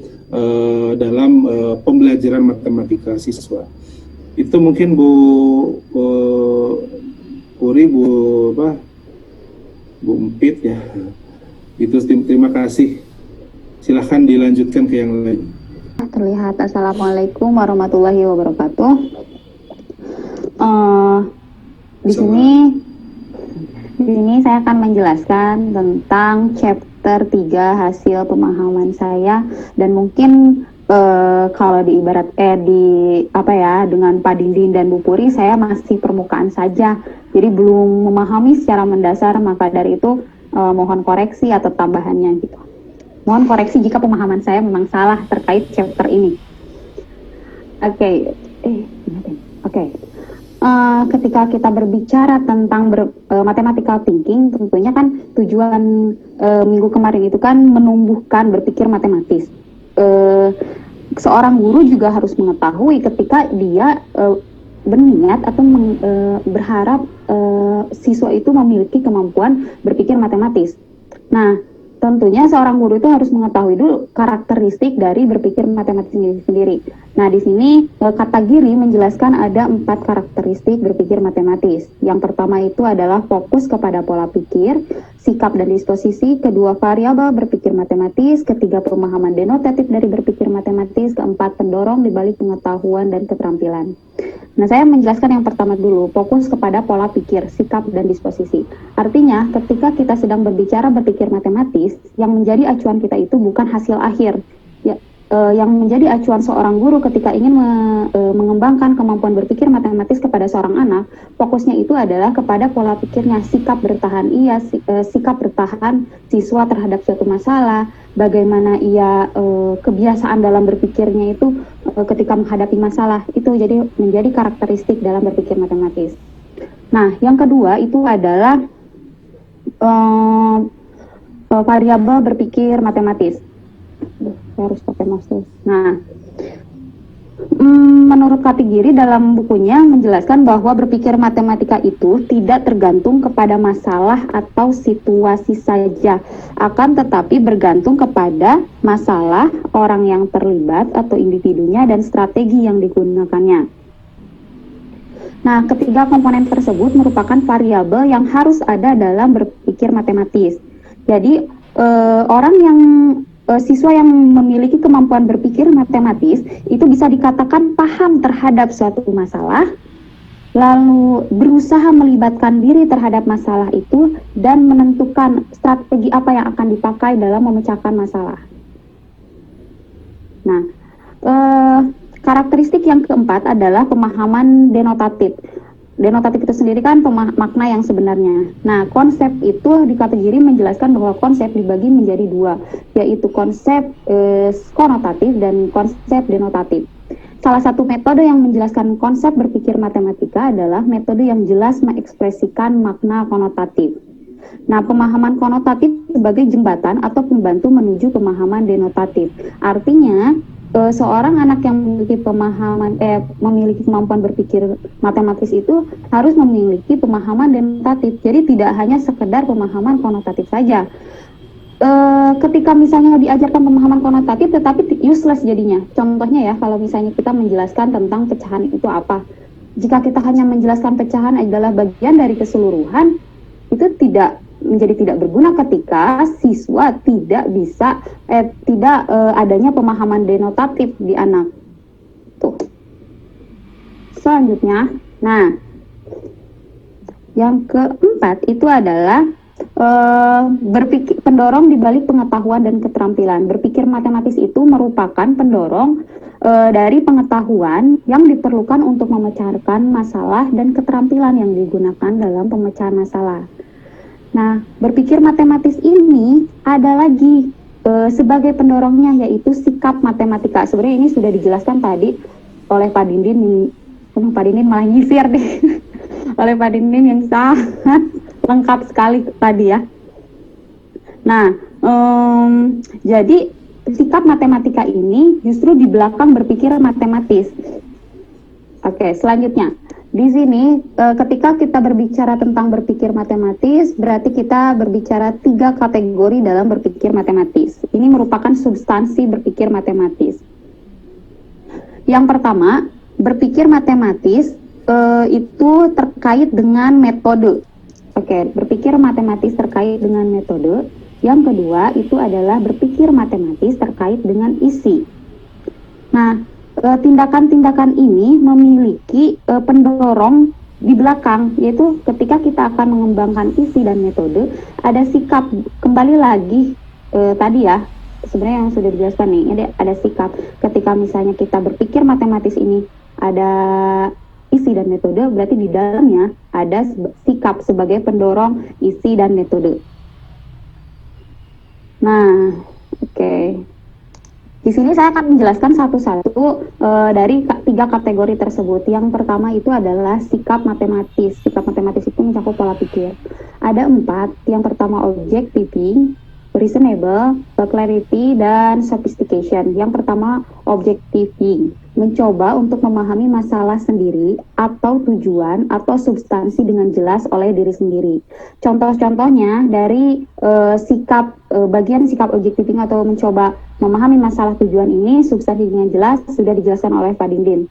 pembelajaran matematika siswa. Itu mungkin Bu Puri, Bu Umpit ya. Itu terima kasih. Silahkan dilanjutkan ke yang lain. Terlihat. Assalamualaikum warahmatullahi wabarakatuh. Di sini saya akan menjelaskan tentang chapter 3 hasil pemahaman saya, dan mungkin kalau dengan Pak Dinding dan Bu Puri saya masih permukaan saja, jadi belum memahami secara mendasar, maka dari itu mohon koreksi atau tambahannya gitu. Mohon koreksi jika pemahaman saya memang salah terkait chapter ini. Oke. Ketika kita berbicara tentang mathematical thinking, tentunya kan tujuan minggu kemarin itu kan menumbuhkan berpikir matematis. Seorang guru juga harus mengetahui ketika dia berniat atau berharap siswa itu memiliki kemampuan berpikir matematis. Nah, tentunya seorang guru itu harus mengetahui dulu karakteristik dari berpikir matematis sendiri. Nah, di sini kata Giri menjelaskan ada 4 karakteristik berpikir matematis. Yang pertama itu adalah fokus kepada pola pikir, sikap dan disposisi, kedua variabel berpikir matematis, ketiga pemahaman denotatif dari berpikir matematis, keempat pendorong di balik pengetahuan dan keterampilan. Nah, saya menjelaskan yang pertama dulu, fokus kepada pola pikir, sikap, dan disposisi. Artinya, ketika kita sedang berbicara berpikir matematis, yang menjadi acuan kita itu bukan hasil akhir. Yang menjadi acuan seorang guru ketika ingin mengembangkan kemampuan berpikir matematis kepada seorang anak, fokusnya itu adalah kepada pola pikirnya, sikap bertahan sikap bertahan siswa terhadap suatu masalah, bagaimana ia kebiasaan dalam berpikirnya itu ketika menghadapi masalah, itu jadi menjadi karakteristik dalam berpikir matematis. Nah, yang kedua itu adalah variabel berpikir matematis. Saya harus pakai mouse. Nah, menurut Kategiri dalam bukunya menjelaskan bahwa berpikir matematika itu tidak tergantung kepada masalah atau situasi saja, akan tetapi bergantung kepada masalah, orang yang terlibat atau individunya, dan strategi yang digunakannya. Nah, ketiga komponen tersebut merupakan variabel yang harus ada dalam berpikir matematis. Jadi, siswa yang memiliki kemampuan berpikir matematis itu bisa dikatakan paham terhadap suatu masalah, lalu berusaha melibatkan diri terhadap masalah itu dan menentukan strategi apa yang akan dipakai dalam memecahkan masalah. Nah, karakteristik yang keempat adalah pemahaman denotatif. Denotatif itu sendiri kan makna yang sebenarnya. Nah, konsep itu di Kategiri menjelaskan bahwa konsep dibagi menjadi 2, yaitu konsep konotatif dan konsep denotatif. Salah satu metode yang menjelaskan konsep berpikir matematika adalah metode yang jelas mengekspresikan makna konotatif. Nah, pemahaman konotatif sebagai jembatan atau pembantu menuju pemahaman denotatif. Artinya, seorang anak yang memiliki kemampuan berpikir matematis itu harus memiliki pemahaman denotatif. Jadi tidak hanya sekedar pemahaman konotatif saja. Ketika misalnya diajarkan pemahaman konotatif tetapi useless jadinya. Contohnya ya, kalau misalnya kita menjelaskan tentang pecahan itu apa. Jika kita hanya menjelaskan pecahan adalah bagian dari keseluruhan, itu tidak menjadi tidak berguna ketika siswa tidak bisa tidak adanya pemahaman denotatif di anak. Tuh. Selanjutnya, nah, yang keempat itu adalah berpikir pendorong di balik pengetahuan dan keterampilan. Berpikir matematis itu merupakan pendorong dari pengetahuan yang diperlukan untuk memecahkan masalah dan keterampilan yang digunakan dalam pemecahan masalah. Nah, berpikir matematis ini ada lagi sebagai pendorongnya, yaitu sikap matematika. Sebenarnya ini sudah dijelaskan tadi oleh Pak Dindin. Pak Dindin malah nyisir deh. Oleh Pak Dindin yang sangat lengkap sekali tadi ya. Nah, jadi sikap matematika ini justru di belakang berpikir matematis. Oke, selanjutnya. Di sini ketika kita berbicara tentang berpikir matematis, berarti kita berbicara 3 kategori dalam berpikir matematis. Ini merupakan substansi berpikir matematis. Yang pertama, berpikir matematis itu terkait dengan metode. Oke, berpikir matematis terkait dengan metode. Yang kedua itu adalah berpikir matematis terkait dengan isi. Nah, tindakan-tindakan ini memiliki pendorong di belakang, yaitu ketika kita akan mengembangkan isi dan metode, ada sikap, kembali lagi tadi ya, sebenarnya yang sudah dijelaskan nih, ada sikap. Ketika misalnya kita berpikir matematis ini ada isi dan metode, berarti di dalamnya ada sikap sebagai pendorong isi dan metode. Nah, oke. Di sini saya akan menjelaskan satu-satu dari 3 kategori tersebut. Yang pertama itu adalah sikap matematis. Sikap matematis itu mencakup pola pikir. Ada 4. Yang pertama objectiving, reasonable, clarity, dan sophistication. Yang pertama objectiving, mencoba untuk memahami masalah sendiri atau tujuan atau substansi dengan jelas oleh diri sendiri. Contoh-contohnya dari bagian sikap objectiving atau mencoba memahami masalah tujuan ini, substansi dengan jelas sudah dijelaskan oleh Pak Dindin.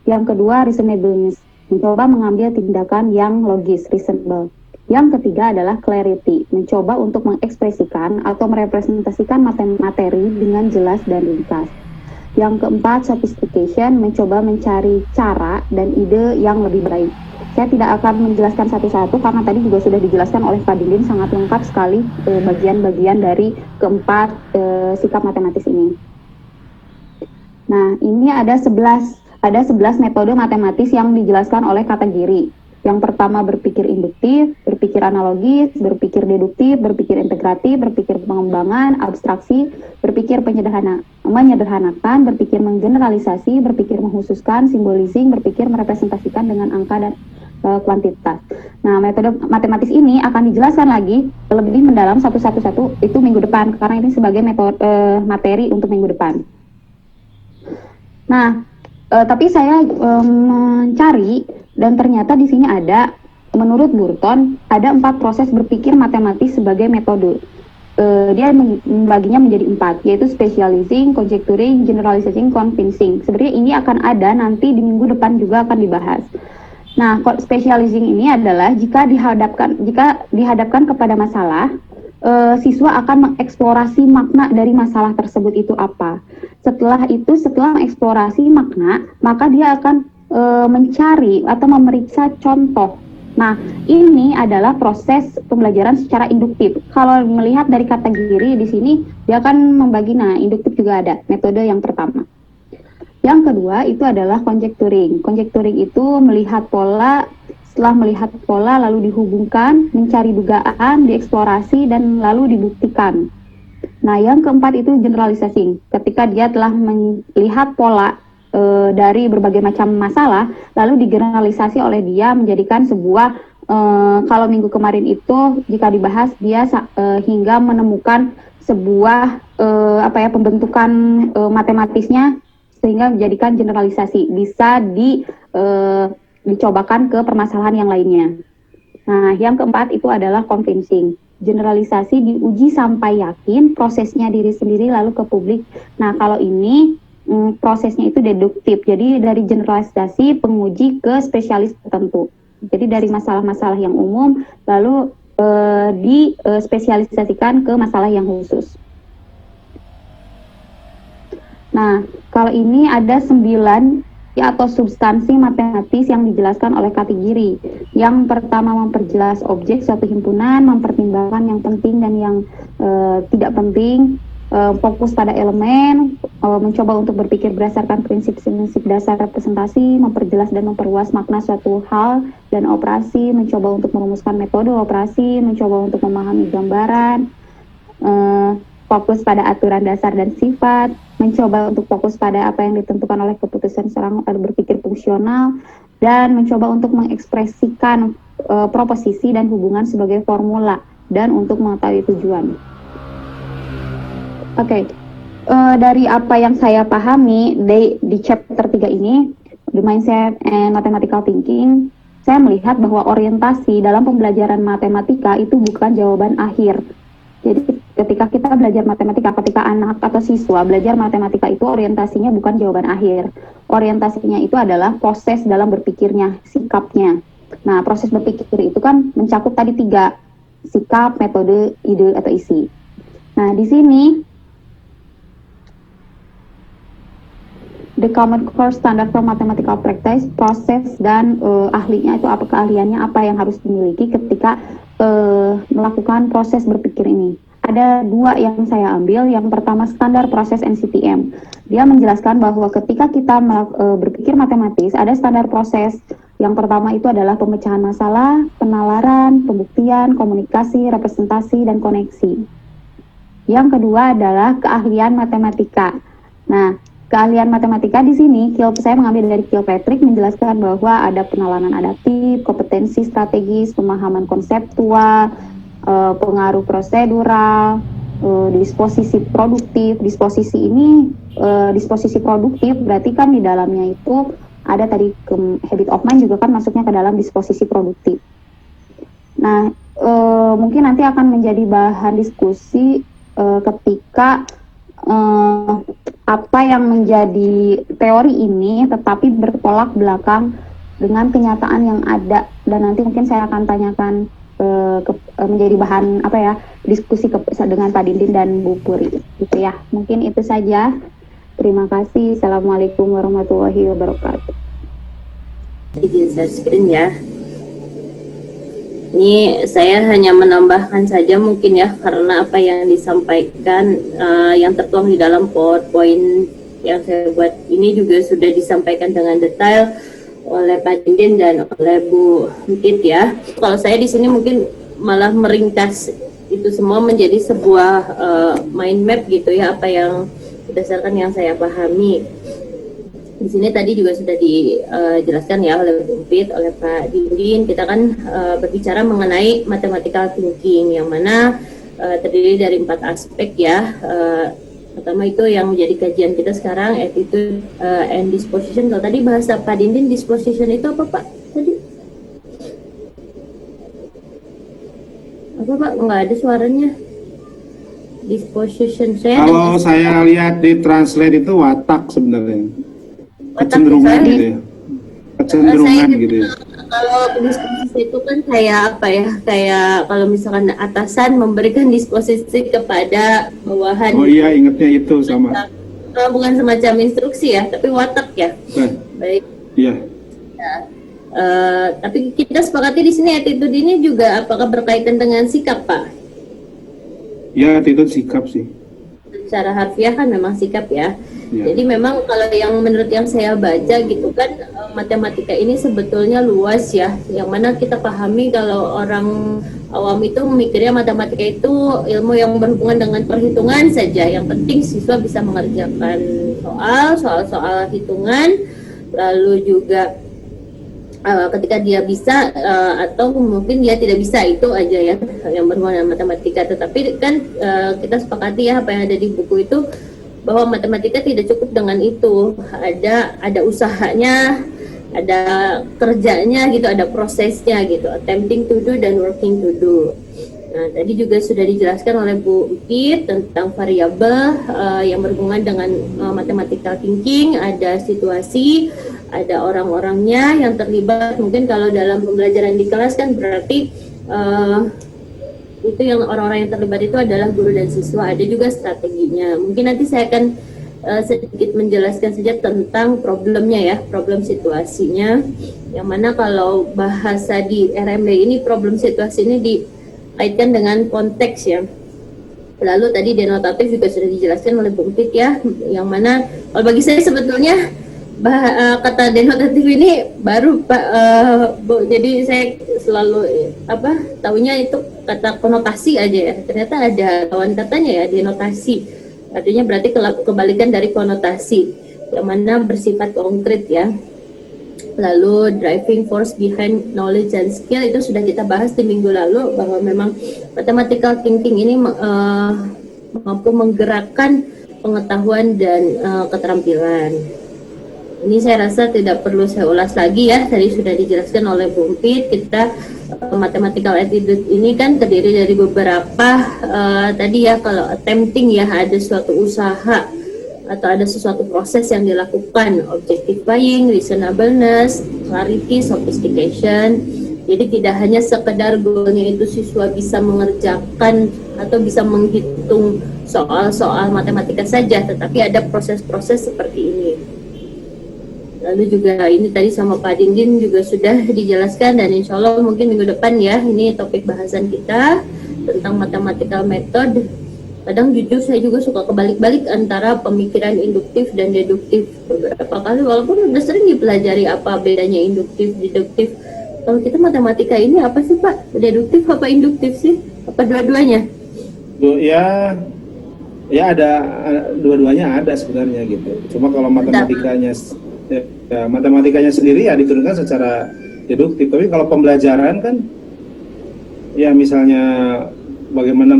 Yang kedua reasonableness, mencoba mengambil tindakan yang logis, reasonable. Yang ketiga adalah clarity, mencoba untuk mengekspresikan atau merepresentasikan materi dengan jelas dan ringkas. Yang keempat, sophistication, mencoba mencari cara dan ide yang lebih baik. Saya tidak akan menjelaskan satu-satu karena tadi juga sudah dijelaskan oleh Pak Dindin sangat lengkap sekali bagian-bagian dari keempat sikap matematis ini. Nah, ini ada 11 metode matematis yang dijelaskan oleh kata Giri. Yang pertama berpikir induktif, berpikir analogis, berpikir deduktif, berpikir integratif, berpikir pengembangan, abstraksi, berpikir menyederhanakan, berpikir menggeneralisasi, berpikir menghususkan, symbolizing, berpikir merepresentasikan dengan angka dan kuantitas. Nah, metode matematis ini akan dijelaskan lagi lebih mendalam satu-satu itu minggu depan, karena ini sebagai metode materi untuk minggu depan. Nah, tapi saya mencari dan ternyata di sini ada, menurut Burton, ada 4 proses berpikir matematis sebagai metode. Dia membaginya menjadi 4, yaitu specializing, conjecturing, generalizing, convincing. Sebenarnya ini akan ada nanti di minggu depan juga akan dibahas. Nah, specializing ini adalah jika dihadapkan kepada masalah, siswa akan mengeksplorasi makna dari masalah tersebut itu apa. Setelah mengeksplorasi makna, maka dia akan mencari atau memeriksa contoh. Nah, ini adalah proses pembelajaran secara induktif. Kalau melihat dari kata Giri di sini, dia akan membagi, induktif juga ada, metode yang pertama. Yang kedua itu adalah conjecturing. Conjecturing itu melihat pola, setelah melihat pola lalu dihubungkan, mencari dugaan, dieksplorasi, dan lalu dibuktikan. Nah, yang keempat itu generalizing. Ketika dia telah melihat pola dari berbagai macam masalah, lalu digeneralisasi oleh dia menjadikan sebuah, kalau minggu kemarin itu jika dibahas dia hingga menemukan sebuah pembentukan matematisnya sehingga menjadikan generalisasi, bisa dicobakan ke permasalahan yang lainnya. Nah, yang keempat itu adalah convincing. Generalisasi diuji sampai yakin, prosesnya diri sendiri lalu ke publik. Nah, kalau ini prosesnya itu deduktif, jadi dari generalisasi penguji ke spesialis tertentu. Jadi dari masalah-masalah yang umum lalu dispesialisasikan ke masalah yang khusus. Nah, kalau ini ada 9 ya, atau substansi matematis yang dijelaskan oleh kategori. Yang pertama memperjelas objek suatu himpunan, mempertimbangkan yang penting dan yang tidak penting, fokus pada elemen, mencoba untuk berpikir berdasarkan prinsip-prinsip dasar representasi, memperjelas dan memperluas makna suatu hal dan operasi, mencoba untuk merumuskan metode operasi, mencoba untuk memahami gambaran, fokus pada aturan dasar dan sifat, mencoba untuk fokus pada apa yang ditentukan oleh keputusan seorang berpikir fungsional, dan mencoba untuk mengekspresikan proposisi dan hubungan sebagai formula, dan untuk mengetahui tujuan. Oke, dari apa yang saya pahami di chapter 3 ini, The Mindset and Mathematical Thinking, saya melihat bahwa orientasi dalam pembelajaran matematika itu bukan jawaban akhir. Jadi ketika kita belajar matematika, ketika anak atau siswa belajar matematika itu orientasinya bukan jawaban akhir. Orientasinya itu adalah proses dalam berpikirnya, sikapnya. Nah, proses berpikir itu kan mencakup tadi 3, sikap, metode, ide, atau isi. Nah, di sini the Common Core Standard for Mathematical Practice, proses dan ahlinya itu apa, keahliannya apa yang harus dimiliki ketika melakukan proses berpikir ini. Ada 2 yang saya ambil. Yang pertama standar proses NCTM. Dia menjelaskan bahwa ketika kita berpikir matematis, ada standar proses. Yang pertama itu adalah pemecahan masalah, penalaran, pembuktian, komunikasi, representasi, dan koneksi. Yang kedua adalah keahlian matematika. Nah, keahlian matematika di sini, saya mengambil dari Kilpatrick, menjelaskan bahwa ada penalaran adaptif, kompetensi strategis, pemahaman konseptual, pengaruh prosedural, disposisi produktif. Disposisi ini, disposisi produktif berarti kan di dalamnya itu ada tadi habit of mind juga kan masuknya ke dalam disposisi produktif. Nah, mungkin nanti akan menjadi bahan diskusi ketika apa yang menjadi teori ini tetapi bertolak belakang dengan kenyataan yang ada, dan nanti mungkin saya akan tanyakan menjadi bahan apa ya, diskusi dengan Pak Dindin dan Bu Puri gitu ya. Mungkin itu saja. Terima kasih. Assalamualaikum warahmatullahi wabarakatuh. Izin share screen ya. Ini saya hanya menambahkan saja mungkin ya, karena apa yang disampaikan yang tertuang di dalam PowerPoint yang saya buat ini juga sudah disampaikan dengan detail oleh Pak Dindin dan oleh Bu Tit ya. Kalau saya di sini mungkin malah meringkas itu semua menjadi sebuah mind map gitu ya, apa yang berdasarkan yang saya pahami. Di sini tadi juga sudah dijelaskan ya oleh Bu Tit, oleh Pak Dindin. Kita kan berbicara mengenai mathematical thinking yang mana terdiri dari 4 aspek ya. Pertama itu yang menjadi kajian kita sekarang, attitude and disposition. Kalau tadi bahasa Pak Dindin, disposition itu apa Pak? Tadi apa Pak? Nggak ada suaranya. Disposition Kalau saya lihat di translate itu watak sebenarnya. Kecenderungan gitu ya. Kecenderungan gitu ya. Kalau disposisi itu kan kayak apa ya? Kayak kalau misalkan atasan memberikan disposisi kepada bawahan. Oh iya, ingatnya itu sama. Bukan semacam instruksi ya, tapi watak ya. Baik. Iya. Nah, tapi kita sepakati di sini attitude ini juga apakah berkaitan dengan sikap, Pak? Ya, attitude sikap sih. Secara harfiah kan memang sikap ya. Ya. Jadi memang kalau yang menurut yang saya baca gitu kan, matematika ini sebetulnya luas ya. Yang mana kita pahami kalau orang awam itu memikirnya matematika itu ilmu yang berhubungan dengan perhitungan saja. Yang penting siswa bisa mengerjakan soal-soal hitungan, lalu juga ketika dia bisa atau mungkin dia tidak bisa, itu aja ya yang berhubungan dengan matematika. Tetapi kan kita sepakati ya apa yang ada di buku itu, bahwa matematika tidak cukup dengan itu, ada usahanya, ada kerjanya gitu, ada prosesnya gitu, attempting to do dan working to do. Nah, tadi juga sudah dijelaskan oleh Bu Pit tentang variabel yang berhubungan dengan mathematical thinking, ada situasi, ada orang-orangnya yang terlibat. Mungkin kalau dalam pembelajaran di kelas kan berarti itu yang orang-orang yang terlibat itu adalah guru dan siswa. Ada juga strateginya. Mungkin nanti saya akan sedikit menjelaskan saja tentang problemnya ya, problem situasinya. Yang mana kalau bahasa di RMB ini problem situasi ini dikaitkan dengan konteks ya. Lalu tadi denotatif juga sudah dijelaskan oleh Bung Pit ya, yang mana kalau bagi saya sebetulnya kata denotatif ini baru Pak, jadi saya selalu tahunya itu kata konotasi aja ya. Ternyata ada lawan katanya ya, denotasi. Artinya berarti kebalikan dari konotasi, yang mana bersifat konkret ya. Lalu driving force behind knowledge and skill itu sudah kita bahas di minggu lalu, bahwa memang mathematical thinking ini mampu menggerakkan pengetahuan dan keterampilan. Ini saya rasa tidak perlu saya ulas lagi ya, tadi sudah dijelaskan oleh Bung Pit. Kita mathematical attitude ini kan terdiri dari beberapa tadi ya, kalau attempting ya ada suatu usaha atau ada sesuatu proses yang dilakukan, objectifying, reasonableness, clarity, sophistication. Jadi tidak hanya sekedar goalnya itu siswa bisa mengerjakan atau bisa menghitung soal-soal matematika saja, tetapi ada proses-proses seperti ini. Lalu juga ini tadi sama Pak Dindin juga sudah dijelaskan, dan insya Allah mungkin minggu depan ya, ini topik bahasan kita tentang mathematical method. Kadang jujur saya juga suka kebalik-balik antara pemikiran induktif dan deduktif beberapa kali, walaupun udah sering dipelajari apa bedanya induktif, deduktif. Kalau kita matematika ini apa sih Pak? Deduktif apa induktif sih? Apa dua-duanya? Ya ada, dua-duanya ada sebenarnya gitu. Cuma kalau matematikanya sendiri ya diturunkan secara deduktif. Tapi kalau pembelajaran kan ya misalnya bagaimana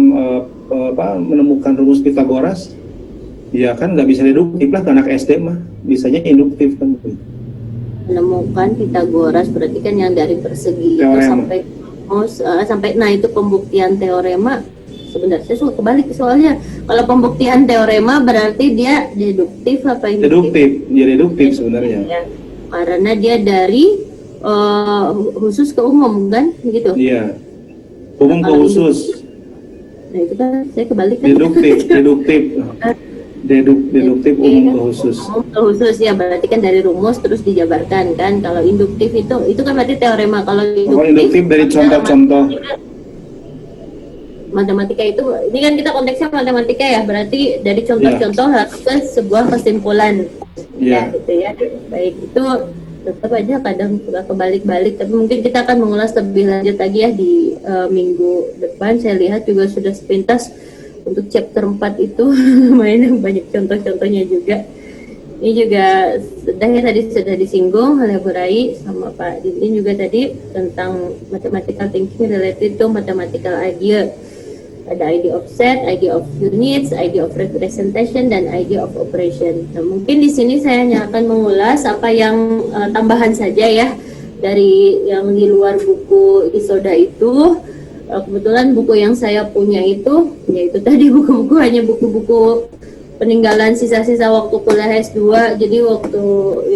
menemukan rumus Pitagoras, ya kan nggak bisa deduktif lah, ke anak SD mah bisanya induktif kan. Menemukan Pitagoras berarti kan yang dari persegi teorema. Itu sampai nah itu pembuktian teorema. Sebenarnya saya suka kebalik soalnya, kalau pembuktian teorema berarti dia deduktif apa induktif? Deduktif sebenarnya. Ya, karena dia dari khusus ke umum kan, gitu. Iya. Umum ke khusus. Nah itu kan saya kebalik kan. Deduktif umum ke khusus. Umum ke khusus ya, berarti kan dari rumus terus dijabarkan kan. Kalau induktif itu kan berarti teorema. Kalau induktif dari contoh-contoh. Matematika itu, ini kan kita konteksnya matematika ya, berarti dari contoh-contoh harus ke sebuah kesimpulan. Ya gitu ya. Baik, itu tetap aja kadang suka kebalik-balik, tapi mungkin kita akan mengulas lebih lanjut lagi ya di minggu depan. Saya lihat juga sudah sepintas untuk chapter 4 itu lumayan banyak contoh-contohnya juga. Ini juga tadi sudah disinggung oleh Bu Rai sama Pak Dindin juga tadi tentang mathematical thinking related to mathematical idea. Ada idea of set, idea of units, idea of representation, dan idea of operation. Nah, mungkin di sini saya hanya akan mengulas apa yang tambahan saja ya dari yang di luar buku Isoda itu. Kebetulan buku yang saya punya itu, yaitu tadi buku-buku hanya buku-buku peninggalan sisa-sisa waktu kuliah S2. Jadi waktu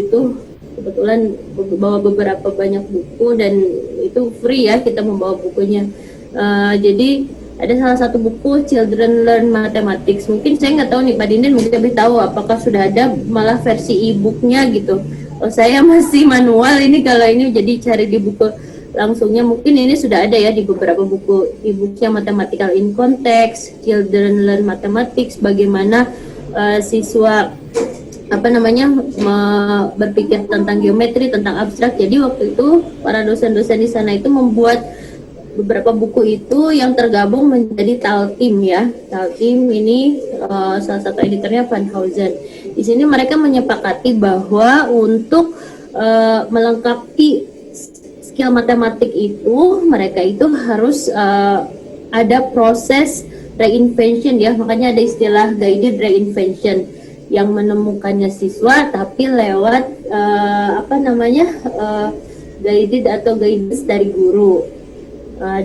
itu kebetulan bawa beberapa banyak buku dan itu free ya, kita membawa bukunya. Jadi ada salah satu buku Children Learn Mathematics. Mungkin saya nggak tahu nih Pak Dindin mungkin lebih tahu apakah sudah ada malah versi e-booknya gitu. Kalau saya masih manual ini, kalau ini jadi cari di buku langsungnya mungkin ini sudah ada ya di beberapa buku e-booknya. Mathematical in Context, Children Learn Mathematics, bagaimana siswa berpikir tentang geometri, tentang abstrak. Jadi waktu itu para dosen-dosen di sana itu membuat beberapa buku itu yang tergabung menjadi Taltim ya. Taltim ini salah satu editornya Van Hausen. Di sini mereka menyepakati bahwa untuk melengkapi skill matematik itu, mereka itu harus ada proses reinvention ya. Makanya ada istilah guided reinvention yang menemukannya siswa tapi lewat guided atau guidance dari guru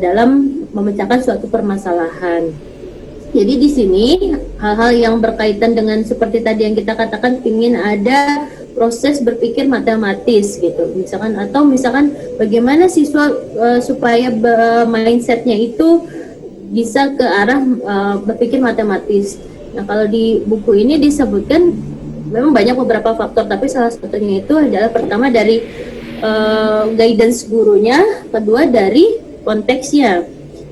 dalam memecahkan suatu permasalahan. Jadi di sini hal-hal yang berkaitan dengan seperti tadi yang kita katakan, ingin ada proses berpikir matematis gitu, misalkan bagaimana siswa supaya mindsetnya itu bisa ke arah berpikir matematis. Nah, kalau di buku ini disebutkan memang banyak beberapa faktor, tapi salah satunya itu adalah pertama dari guidance gurunya, kedua dari konteksnya.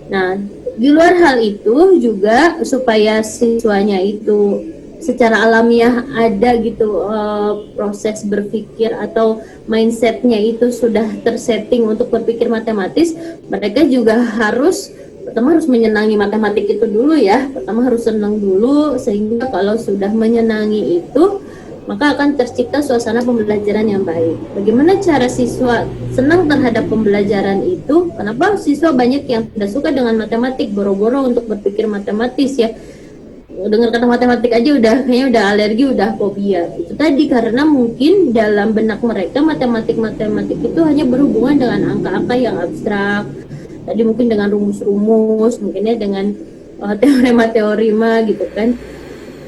Nah, di luar hal itu juga supaya siswanya itu secara alamiah ada gitu proses berpikir atau mindsetnya itu sudah tersetting untuk berpikir matematis, mereka juga pertama harus menyenangi matematik itu dulu ya, pertama harus senang dulu, sehingga kalau sudah menyenangi itu maka akan tercipta suasana pembelajaran yang baik. Bagaimana cara siswa senang terhadap pembelajaran itu? Kenapa siswa banyak yang tidak suka dengan matematik, boro-boro untuk berpikir matematis ya? Dengar kata matematik aja kayaknya udah alergi, udah fobia. Itu tadi karena mungkin dalam benak mereka matematik itu hanya berhubungan dengan angka-angka yang abstrak. Tadi mungkin dengan rumus-rumus, mungkinnya dengan teorema-teorema gitu kan.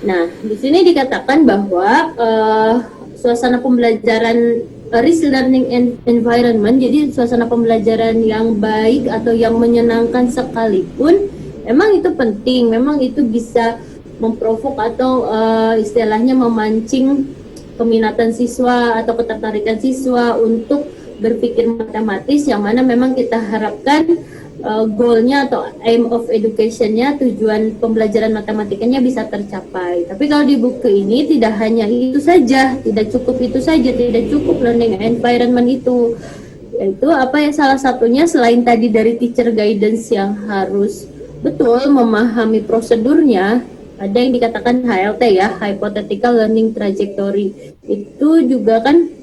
Nah, di sini dikatakan bahwa suasana pembelajaran rich learning environment, jadi suasana pembelajaran yang baik atau yang menyenangkan sekalipun, memang itu penting, memang itu bisa memprovok atau istilahnya memancing peminatan siswa atau ketertarikan siswa untuk berpikir matematis, yang mana memang kita harapkan goalnya atau aim of education-nya, tujuan pembelajaran matematikanya bisa tercapai. Tapi kalau di buku ini tidak hanya itu saja, tidak cukup itu saja, tidak cukup learning environment itu. Yaitu apa ya, salah satunya selain tadi dari teacher guidance yang harus betul memahami prosedurnya, ada yang dikatakan HLT ya, hypothetical learning trajectory. Itu juga kan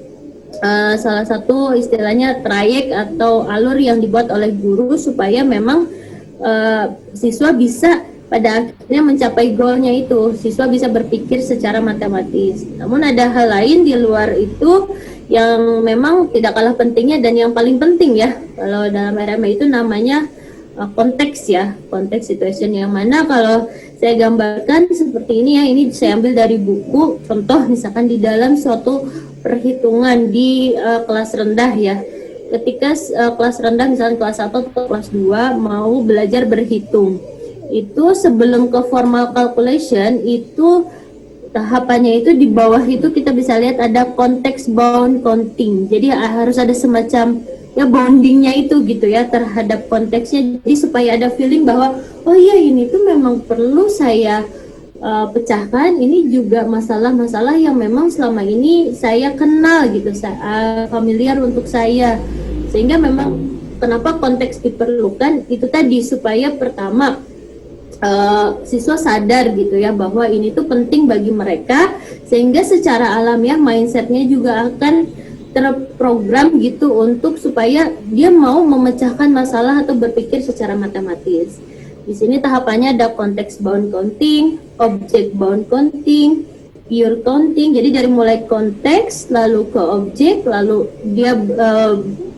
salah satu istilahnya trayek atau alur yang dibuat oleh guru supaya memang siswa bisa pada akhirnya mencapai goalnya itu, siswa bisa berpikir secara matematis. Namun ada hal lain di luar itu yang memang tidak kalah pentingnya dan yang paling penting ya, kalau dalam RMA itu namanya konteks ya, konteks situation, yang mana kalau saya gambarkan seperti ini ya, ini saya ambil dari buku, contoh misalkan di dalam suatu perhitungan di kelas rendah ya, ketika kelas rendah misalnya kelas 1 atau kelas 2 mau belajar berhitung, itu sebelum ke formal calculation itu tahapannya itu di bawah itu kita bisa lihat ada context bound counting, jadi harus ada semacam ya bondingnya itu gitu ya terhadap konteksnya, jadi supaya ada feeling bahwa oh iya ini tuh memang perlu saya pecahkan, ini juga masalah-masalah yang memang selama ini saya kenal gitu, familiar untuk saya, sehingga memang kenapa konteks diperlukan itu tadi, supaya pertama siswa sadar gitu ya bahwa ini tuh penting bagi mereka, sehingga secara alamiah mindsetnya juga akan terprogram gitu untuk supaya dia mau memecahkan masalah atau berpikir secara matematis. Di sini tahapannya ada context bound counting, object bound counting, pure counting. Jadi dari mulai konteks lalu ke objek, lalu dia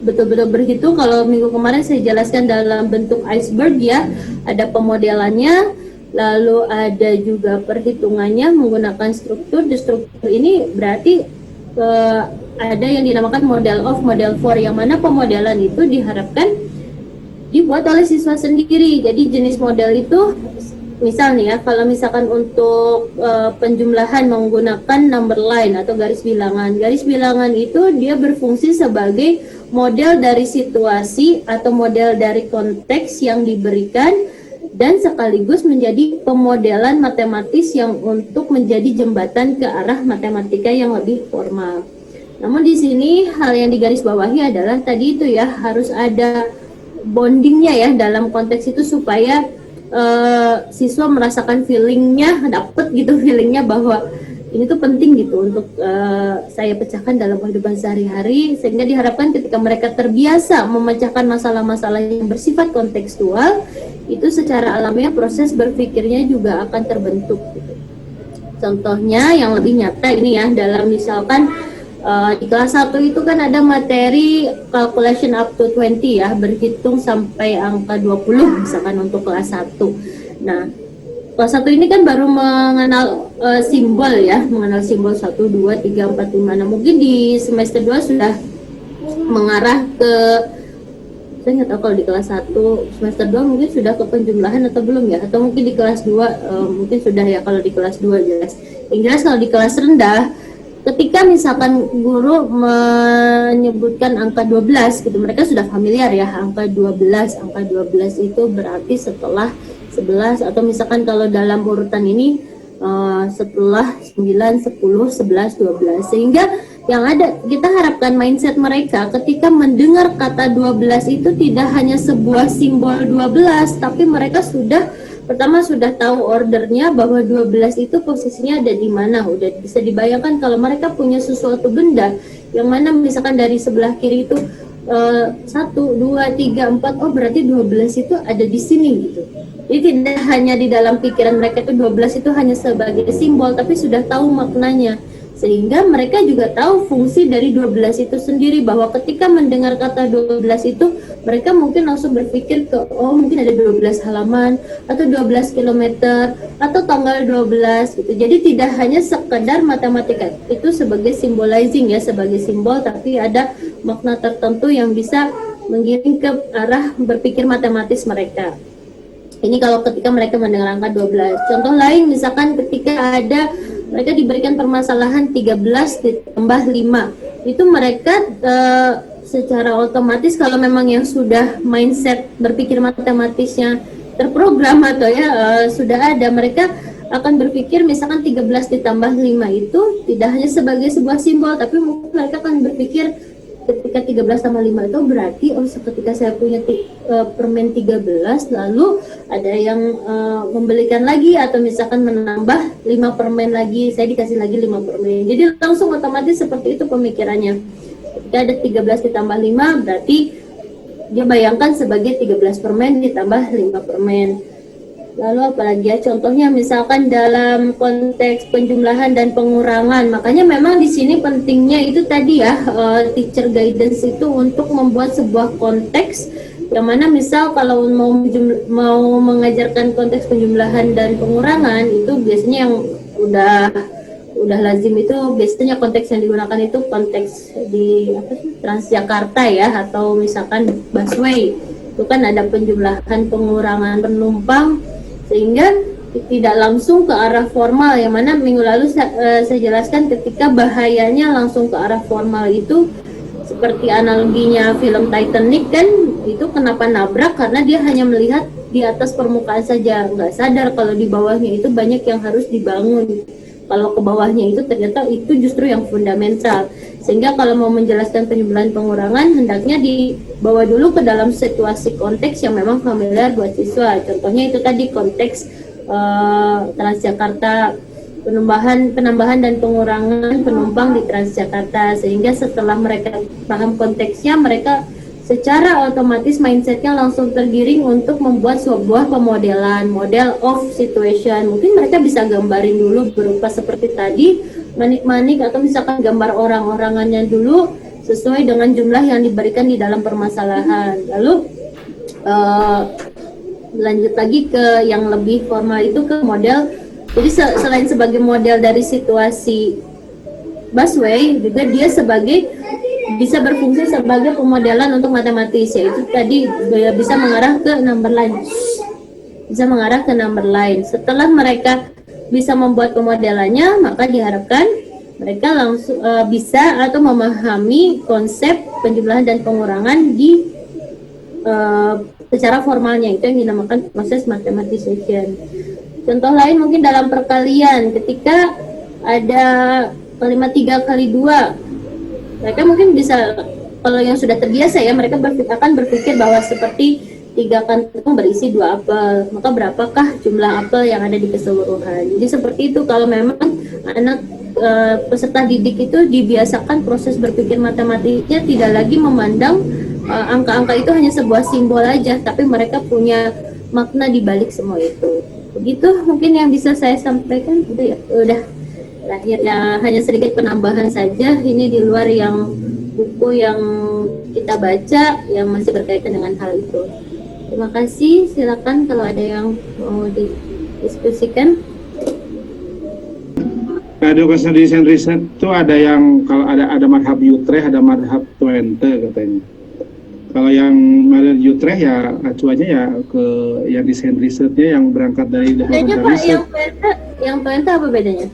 betul-betul berhitung. Kalau minggu kemarin saya jelaskan dalam bentuk iceberg ya, ada pemodelannya, lalu ada juga perhitungannya menggunakan struktur. Di struktur ini berarti ada yang dinamakan model of, model for, yang mana pemodelan itu diharapkan dibuat oleh siswa sendiri. Jadi jenis model itu misalnya ya, kalau misalkan untuk penjumlahan menggunakan number line atau garis bilangan. Garis bilangan itu dia berfungsi sebagai model dari situasi atau model dari konteks yang diberikan, dan sekaligus menjadi pemodelan matematis yang untuk menjadi jembatan ke arah matematika yang lebih formal. Namun di sini hal yang digarisbawahi adalah tadi itu ya, harus ada bondingnya ya dalam konteks itu supaya siswa merasakan feelingnya, dapet gitu feelingnya bahwa ini tuh penting gitu untuk saya pecahkan dalam kehidupan sehari-hari, sehingga diharapkan ketika mereka terbiasa memecahkan masalah-masalah yang bersifat kontekstual, itu secara alamiah proses berpikirnya juga akan terbentuk gitu. Contohnya yang lebih nyata ini ya, dalam misalkan di kelas 1 itu kan ada materi calculation up to 20 ya, berhitung sampai angka 20 misalkan untuk kelas 1. Nah, kelas 1 ini kan baru mengenal simbol ya, mengenal simbol 1, 2, 3, 4, 5. Nah, mungkin di semester 2 sudah mengarah ke saya nggak tahu kalau di kelas 1 semester 2 mungkin sudah ke penjumlahan atau belum ya, atau mungkin di kelas 2 mungkin sudah ya. Kalau di kelas 2 jelas. Yang jelas kalau di kelas rendah, ketika misalkan guru menyebutkan angka 12 gitu, mereka sudah familiar ya, angka 12 itu berarti setelah 11, atau misalkan kalau dalam urutan ini setelah 9, 10, 11, 12, sehingga yang ada kita harapkan mindset mereka ketika mendengar kata 12 itu tidak hanya sebuah simbol 12, tapi mereka pertama sudah tahu ordernya bahwa 12 itu posisinya ada di mana. Udah bisa dibayangkan kalau mereka punya sesuatu benda yang mana misalkan dari sebelah kiri itu 1, 2, 3, 4, oh berarti 12 itu ada di sini gitu. Jadi tidak hanya di dalam pikiran mereka itu 12 itu hanya sebagai simbol, tapi sudah tahu maknanya. Sehingga mereka juga tahu fungsi dari 12 itu sendiri, bahwa ketika mendengar kata 12 itu mereka mungkin langsung berpikir ke oh mungkin ada 12 halaman atau 12 kilometer atau tanggal 12 gitu. Jadi tidak hanya sekedar matematika itu sebagai symbolizing ya, sebagai simbol, tapi ada makna tertentu yang bisa menggiring ke arah berpikir matematis mereka. Ini kalau ketika mereka mendengar angka 12. Contoh lain misalkan ketika mereka diberikan permasalahan 13 ditambah 5. Itu mereka secara otomatis kalau memang yang sudah mindset berpikir matematisnya terprogram atau sudah ada, mereka akan berpikir misalkan 13 ditambah 5 itu tidak hanya sebagai sebuah simbol, tapi mungkin mereka akan berpikir ketika 13 tambah 5 itu berarti ketika saya punya permen 13 lalu ada yang membelikan lagi atau misalkan menambah 5 permen lagi, saya dikasih lagi 5 permen. Jadi langsung otomatis seperti itu pemikirannya. Ketika ada 13 ditambah 5 berarti dia bayangkan sebagai 13 permen ditambah 5 permen. Lalu apalagi ya contohnya misalkan dalam konteks penjumlahan dan pengurangan. Makanya memang di sini pentingnya itu tadi ya teacher guidance itu untuk membuat sebuah konteks yang mana misal kalau mau mengajarkan konteks penjumlahan dan pengurangan itu biasanya yang udah lazim itu biasanya konteks yang digunakan itu konteks di Transjakarta ya, atau misalkan busway itu kan ada penjumlahan pengurangan penumpang, sehingga tidak langsung ke arah formal, yang mana minggu lalu saya jelaskan ketika bahayanya langsung ke arah formal itu seperti analoginya film Titanic kan, itu kenapa nabrak karena dia hanya melihat di atas permukaan saja, nggak sadar kalau di bawahnya itu banyak yang harus dibangun. Kalau ke bawahnya itu ternyata itu justru yang fundamental. Sehingga kalau mau menjelaskan penjumlahan pengurangan hendaknya dibawa dulu ke dalam situasi konteks yang memang familiar buat siswa. Contohnya itu tadi konteks Transjakarta, penambahan dan pengurangan penumpang di Transjakarta. Sehingga setelah mereka paham konteksnya, mereka secara otomatis mindsetnya langsung tergiring untuk membuat sebuah pemodelan, model of situation. Mungkin mereka bisa gambarin dulu berupa seperti tadi, manik-manik atau misalkan gambar orang-orangannya dulu sesuai dengan jumlah yang diberikan di dalam permasalahan. Lalu lanjut lagi ke yang lebih formal itu ke model. Jadi selain sebagai model dari situasi busway, juga dia bisa berfungsi sebagai pemodelan untuk matematis, yaitu tadi bisa mengarah ke number line. Setelah mereka bisa membuat pemodelannya, maka diharapkan mereka langsung bisa atau memahami konsep penjumlahan dan pengurangan di secara formalnya, itu yang dinamakan proses mathematization. Contoh lain mungkin dalam perkalian, ketika ada kalimat 3 kali 2, mereka mungkin bisa, kalau yang sudah terbiasa ya, mereka akan berpikir bahwa seperti 3 kantong berisi 2 apel, maka berapakah jumlah apel yang ada di keseluruhan. Jadi seperti itu kalau memang anak peserta didik itu dibiasakan proses berpikir matematiknya tidak lagi memandang angka-angka itu hanya sebuah simbol aja, tapi mereka punya makna di balik semua itu. Begitu mungkin yang bisa saya sampaikan. Udah terakhir ya, hanya sedikit penambahan saja, ini di luar yang buku yang kita baca yang masih berkaitan dengan hal itu. Terima kasih, silakan kalau ada yang mau didiskusikan. Educational design research itu ada yang kalau ada madhab Utrecht, ada madhab Twente katanya. Kalau yang Maria Utrecht ya acuannya ya ke yang desain risetnya yang berangkat dari Bedanya developmental Pak, riset. yang Twente apa bedanya?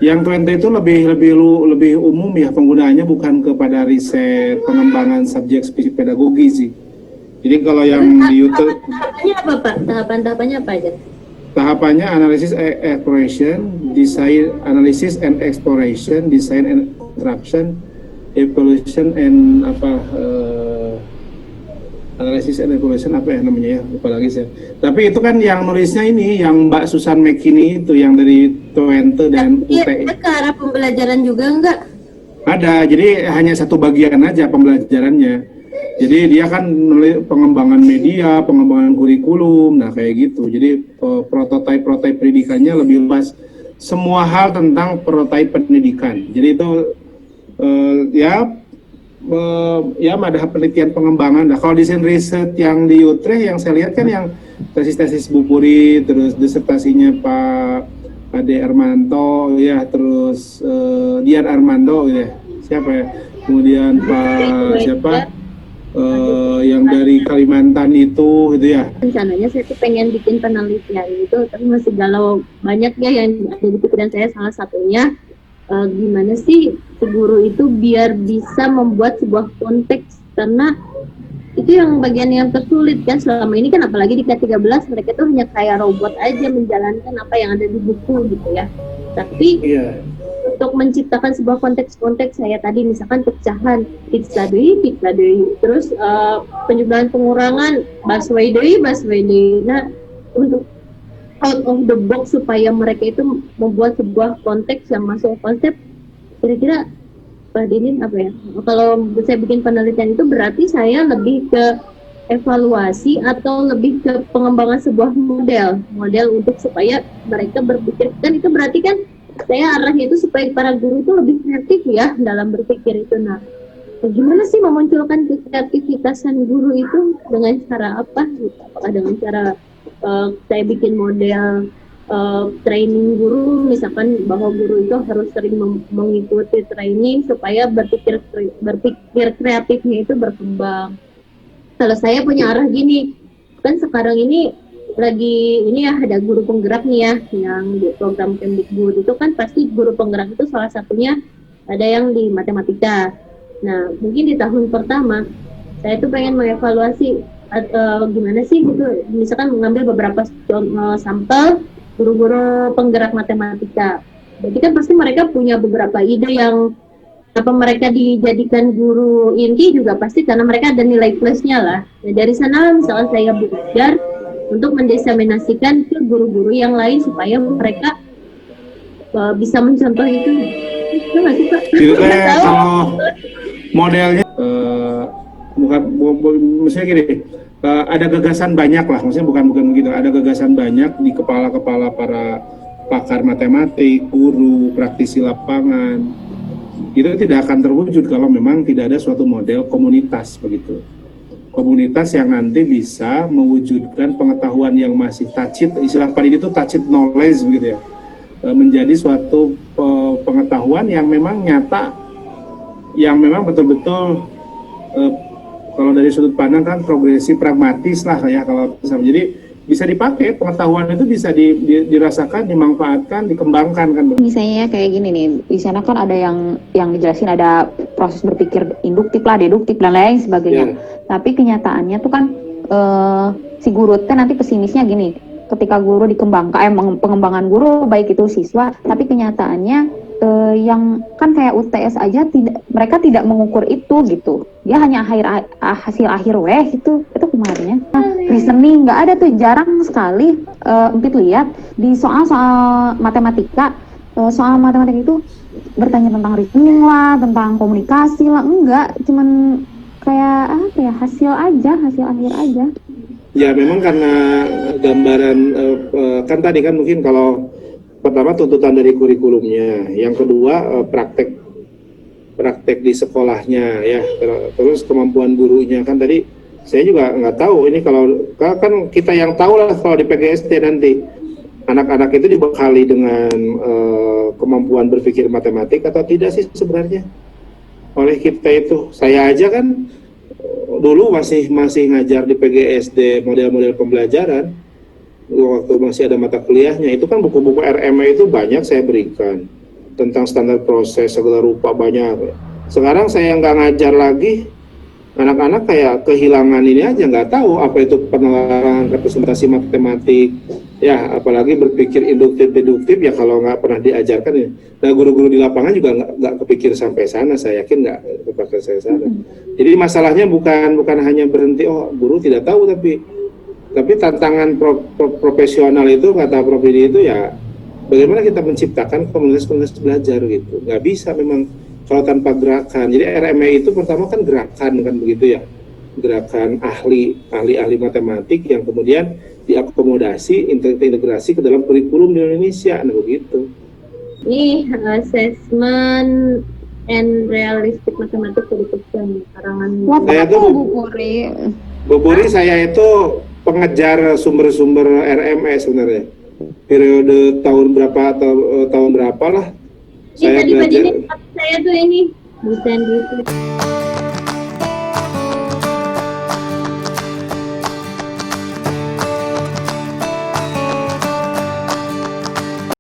Yang Twente itu lebih umum ya penggunaannya, bukan kepada riset pengembangan subjek spesifik pedagogi sih. Jadi kalau yang di Utrecht Tahapannya apa Pak? Tahapan-tahapannya apa aja? tahapannya analysis exploration, design analysis and exploration, design and construction, evaluation and analisis and evaluation apa ya namanya ya, lupa lagi saya. Tapi itu kan yang nulisnya ini yang Mbak Susan McKinney itu yang dari Twente dan UTI. Iya, ke arah pembelajaran juga enggak? Ada, jadi hanya satu bagian aja pembelajarannya. Jadi dia kan menulis pengembangan media, pengembangan kurikulum, nah kayak gitu. Jadi prototipe pendidikannya lebih luas. Semua hal tentang prototipe pendidikan. Jadi itu ya ada penelitian pengembangan. Nah, kalau desain riset yang di Utrecht yang saya lihat kan yang tesis Bu Puri, terus disertasinya Pak Ade Armanto, ya, terus Dian Armando, ya, siapa ya? Kemudian Pak siapa? Yang dari Kalimantan itu, gitu ya. Rencananya saya tuh pengen bikin penelitian itu, tapi masih galau banyak ya yang ada di pikiran saya. Salah satunya gimana sih si guru itu biar bisa membuat sebuah konteks, karena itu yang bagian yang tersulit kan selama ini kan, apalagi di K13 mereka tuh hanya kayak robot aja menjalankan apa yang ada di buku gitu ya. Tapi untuk menciptakan sebuah konteks-konteks, saya tadi misalkan pecahan Pitsadui, terus penjumlahan pengurangan busway day. Nah, untuk out of the box supaya mereka itu membuat sebuah konteks yang masuk konsep, kira-kira Pak Dinin apa ya? Kalau saya bikin penelitian itu berarti saya lebih ke evaluasi atau lebih ke pengembangan sebuah model untuk supaya mereka berpikir, kan itu berarti kan saya arahnya itu supaya para guru itu lebih kreatif ya dalam berpikir itu. Nah, gimana sih memunculkan kreativitasan guru itu dengan cara apa? Apakah dengan cara saya bikin model training guru, misalkan bahwa guru itu harus sering mengikuti training supaya berpikir kreatifnya itu berkembang. Kalau saya punya arah gini, kan sekarang ini lagi ini ya ada guru penggerak nih ya, yang di program Kemdikbud itu kan pasti guru penggerak itu salah satunya ada yang di matematika. Nah, mungkin di tahun pertama saya tuh pengen mengevaluasi gimana sih gitu, misalkan mengambil beberapa sampel guru-guru penggerak matematika. Jadi kan pasti mereka punya beberapa ide yang apa mereka dijadikan guru inti juga pasti karena mereka ada nilai plusnya lah. Nah, dari sana misalkan saya belajar untuk mendiseminasikan ke guru-guru yang lain supaya mereka bisa mencontoh itu. Itu nggak sih Pak? Itu kalau modelnya maksudnya gini, ada gagasan banyak lah, maksudnya bukan begitu, ada gagasan banyak di kepala-kepala para pakar matematik, guru, praktisi lapangan. Itu tidak akan terwujud kalau memang tidak ada suatu model komunitas begitu. Komunitas yang nanti bisa mewujudkan pengetahuan yang masih tacit, istilah Pak Didi itu tacit knowledge begitu ya, menjadi suatu pengetahuan yang memang nyata, yang memang betul-betul kalau dari sudut pandang kan progresif pragmatis lah ya kalau bisa. Jadi bisa dipakai, pengetahuan itu bisa dirasakan, dimanfaatkan, dikembangkan kan. Misalnya kayak gini nih, di sana kan ada yang dijelasin ada proses berpikir induktif lah, deduktif dan lain sebagainya. Tapi kenyataannya tuh kan si guru kan nanti pesimisnya gini, ketika guru dikembangkan, pengembangan guru baik itu siswa, tapi kenyataannya yang kan kayak UTS aja mereka tidak mengukur itu gitu. Dia hanya hasil akhir itu kemarinnya. Reasoning nggak ada tuh, jarang sekali Empit lihat di soal matematika. Soal matematika itu bertanya tentang reasoning lah, tentang komunikasi lah, enggak, cuman kayak apa ya, hasil akhir aja. Ya memang karena gambaran kan tadi kan mungkin kalau pertama tuntutan dari kurikulumnya, yang kedua praktek di sekolahnya ya, terus kemampuan gurunya kan tadi saya juga nggak tahu ini kalau kan kita yang tahu lah kalau di PGSD nanti anak-anak itu dibekali dengan kemampuan berpikir matematik atau tidak sih sebenarnya oleh kita itu. Saya aja kan dulu masih ngajar di PGSD model-model pembelajaran, waktu masih ada mata kuliahnya, itu kan buku-buku RME itu banyak saya berikan tentang standar proses segala rupa banyak. Sekarang saya nggak ngajar lagi, anak-anak kayak kehilangan ini aja, nggak tahu apa itu penalaran representasi matematik, ya apalagi berpikir induktif-deduktif ya kalau nggak pernah diajarkan ya. Nah guru-guru di lapangan juga nggak kepikir sampai sana, saya yakin nggak kepikir saya sana. Jadi masalahnya bukan hanya berhenti oh guru tidak tahu, tapi tantangan profesional itu kata Prof Didi itu ya bagaimana kita menciptakan komunitas-komunitas belajar gitu. Nggak bisa memang kalau tanpa gerakan. Jadi RME itu pertama kan gerakan kan begitu ya, gerakan ahli matematik yang kemudian diakomodasi integrasi ke dalam kurikulum di Indonesia, nah begitu. Ini assessment and realistic matematik curriculum karangan. Saya tuh Bu Puri. Bu Puri, saya itu pengejar sumber-sumber RME sebenarnya. Periode tahun berapa atau tahun berapa lah. Ini Saya tadi belajar. saya tuh ini desain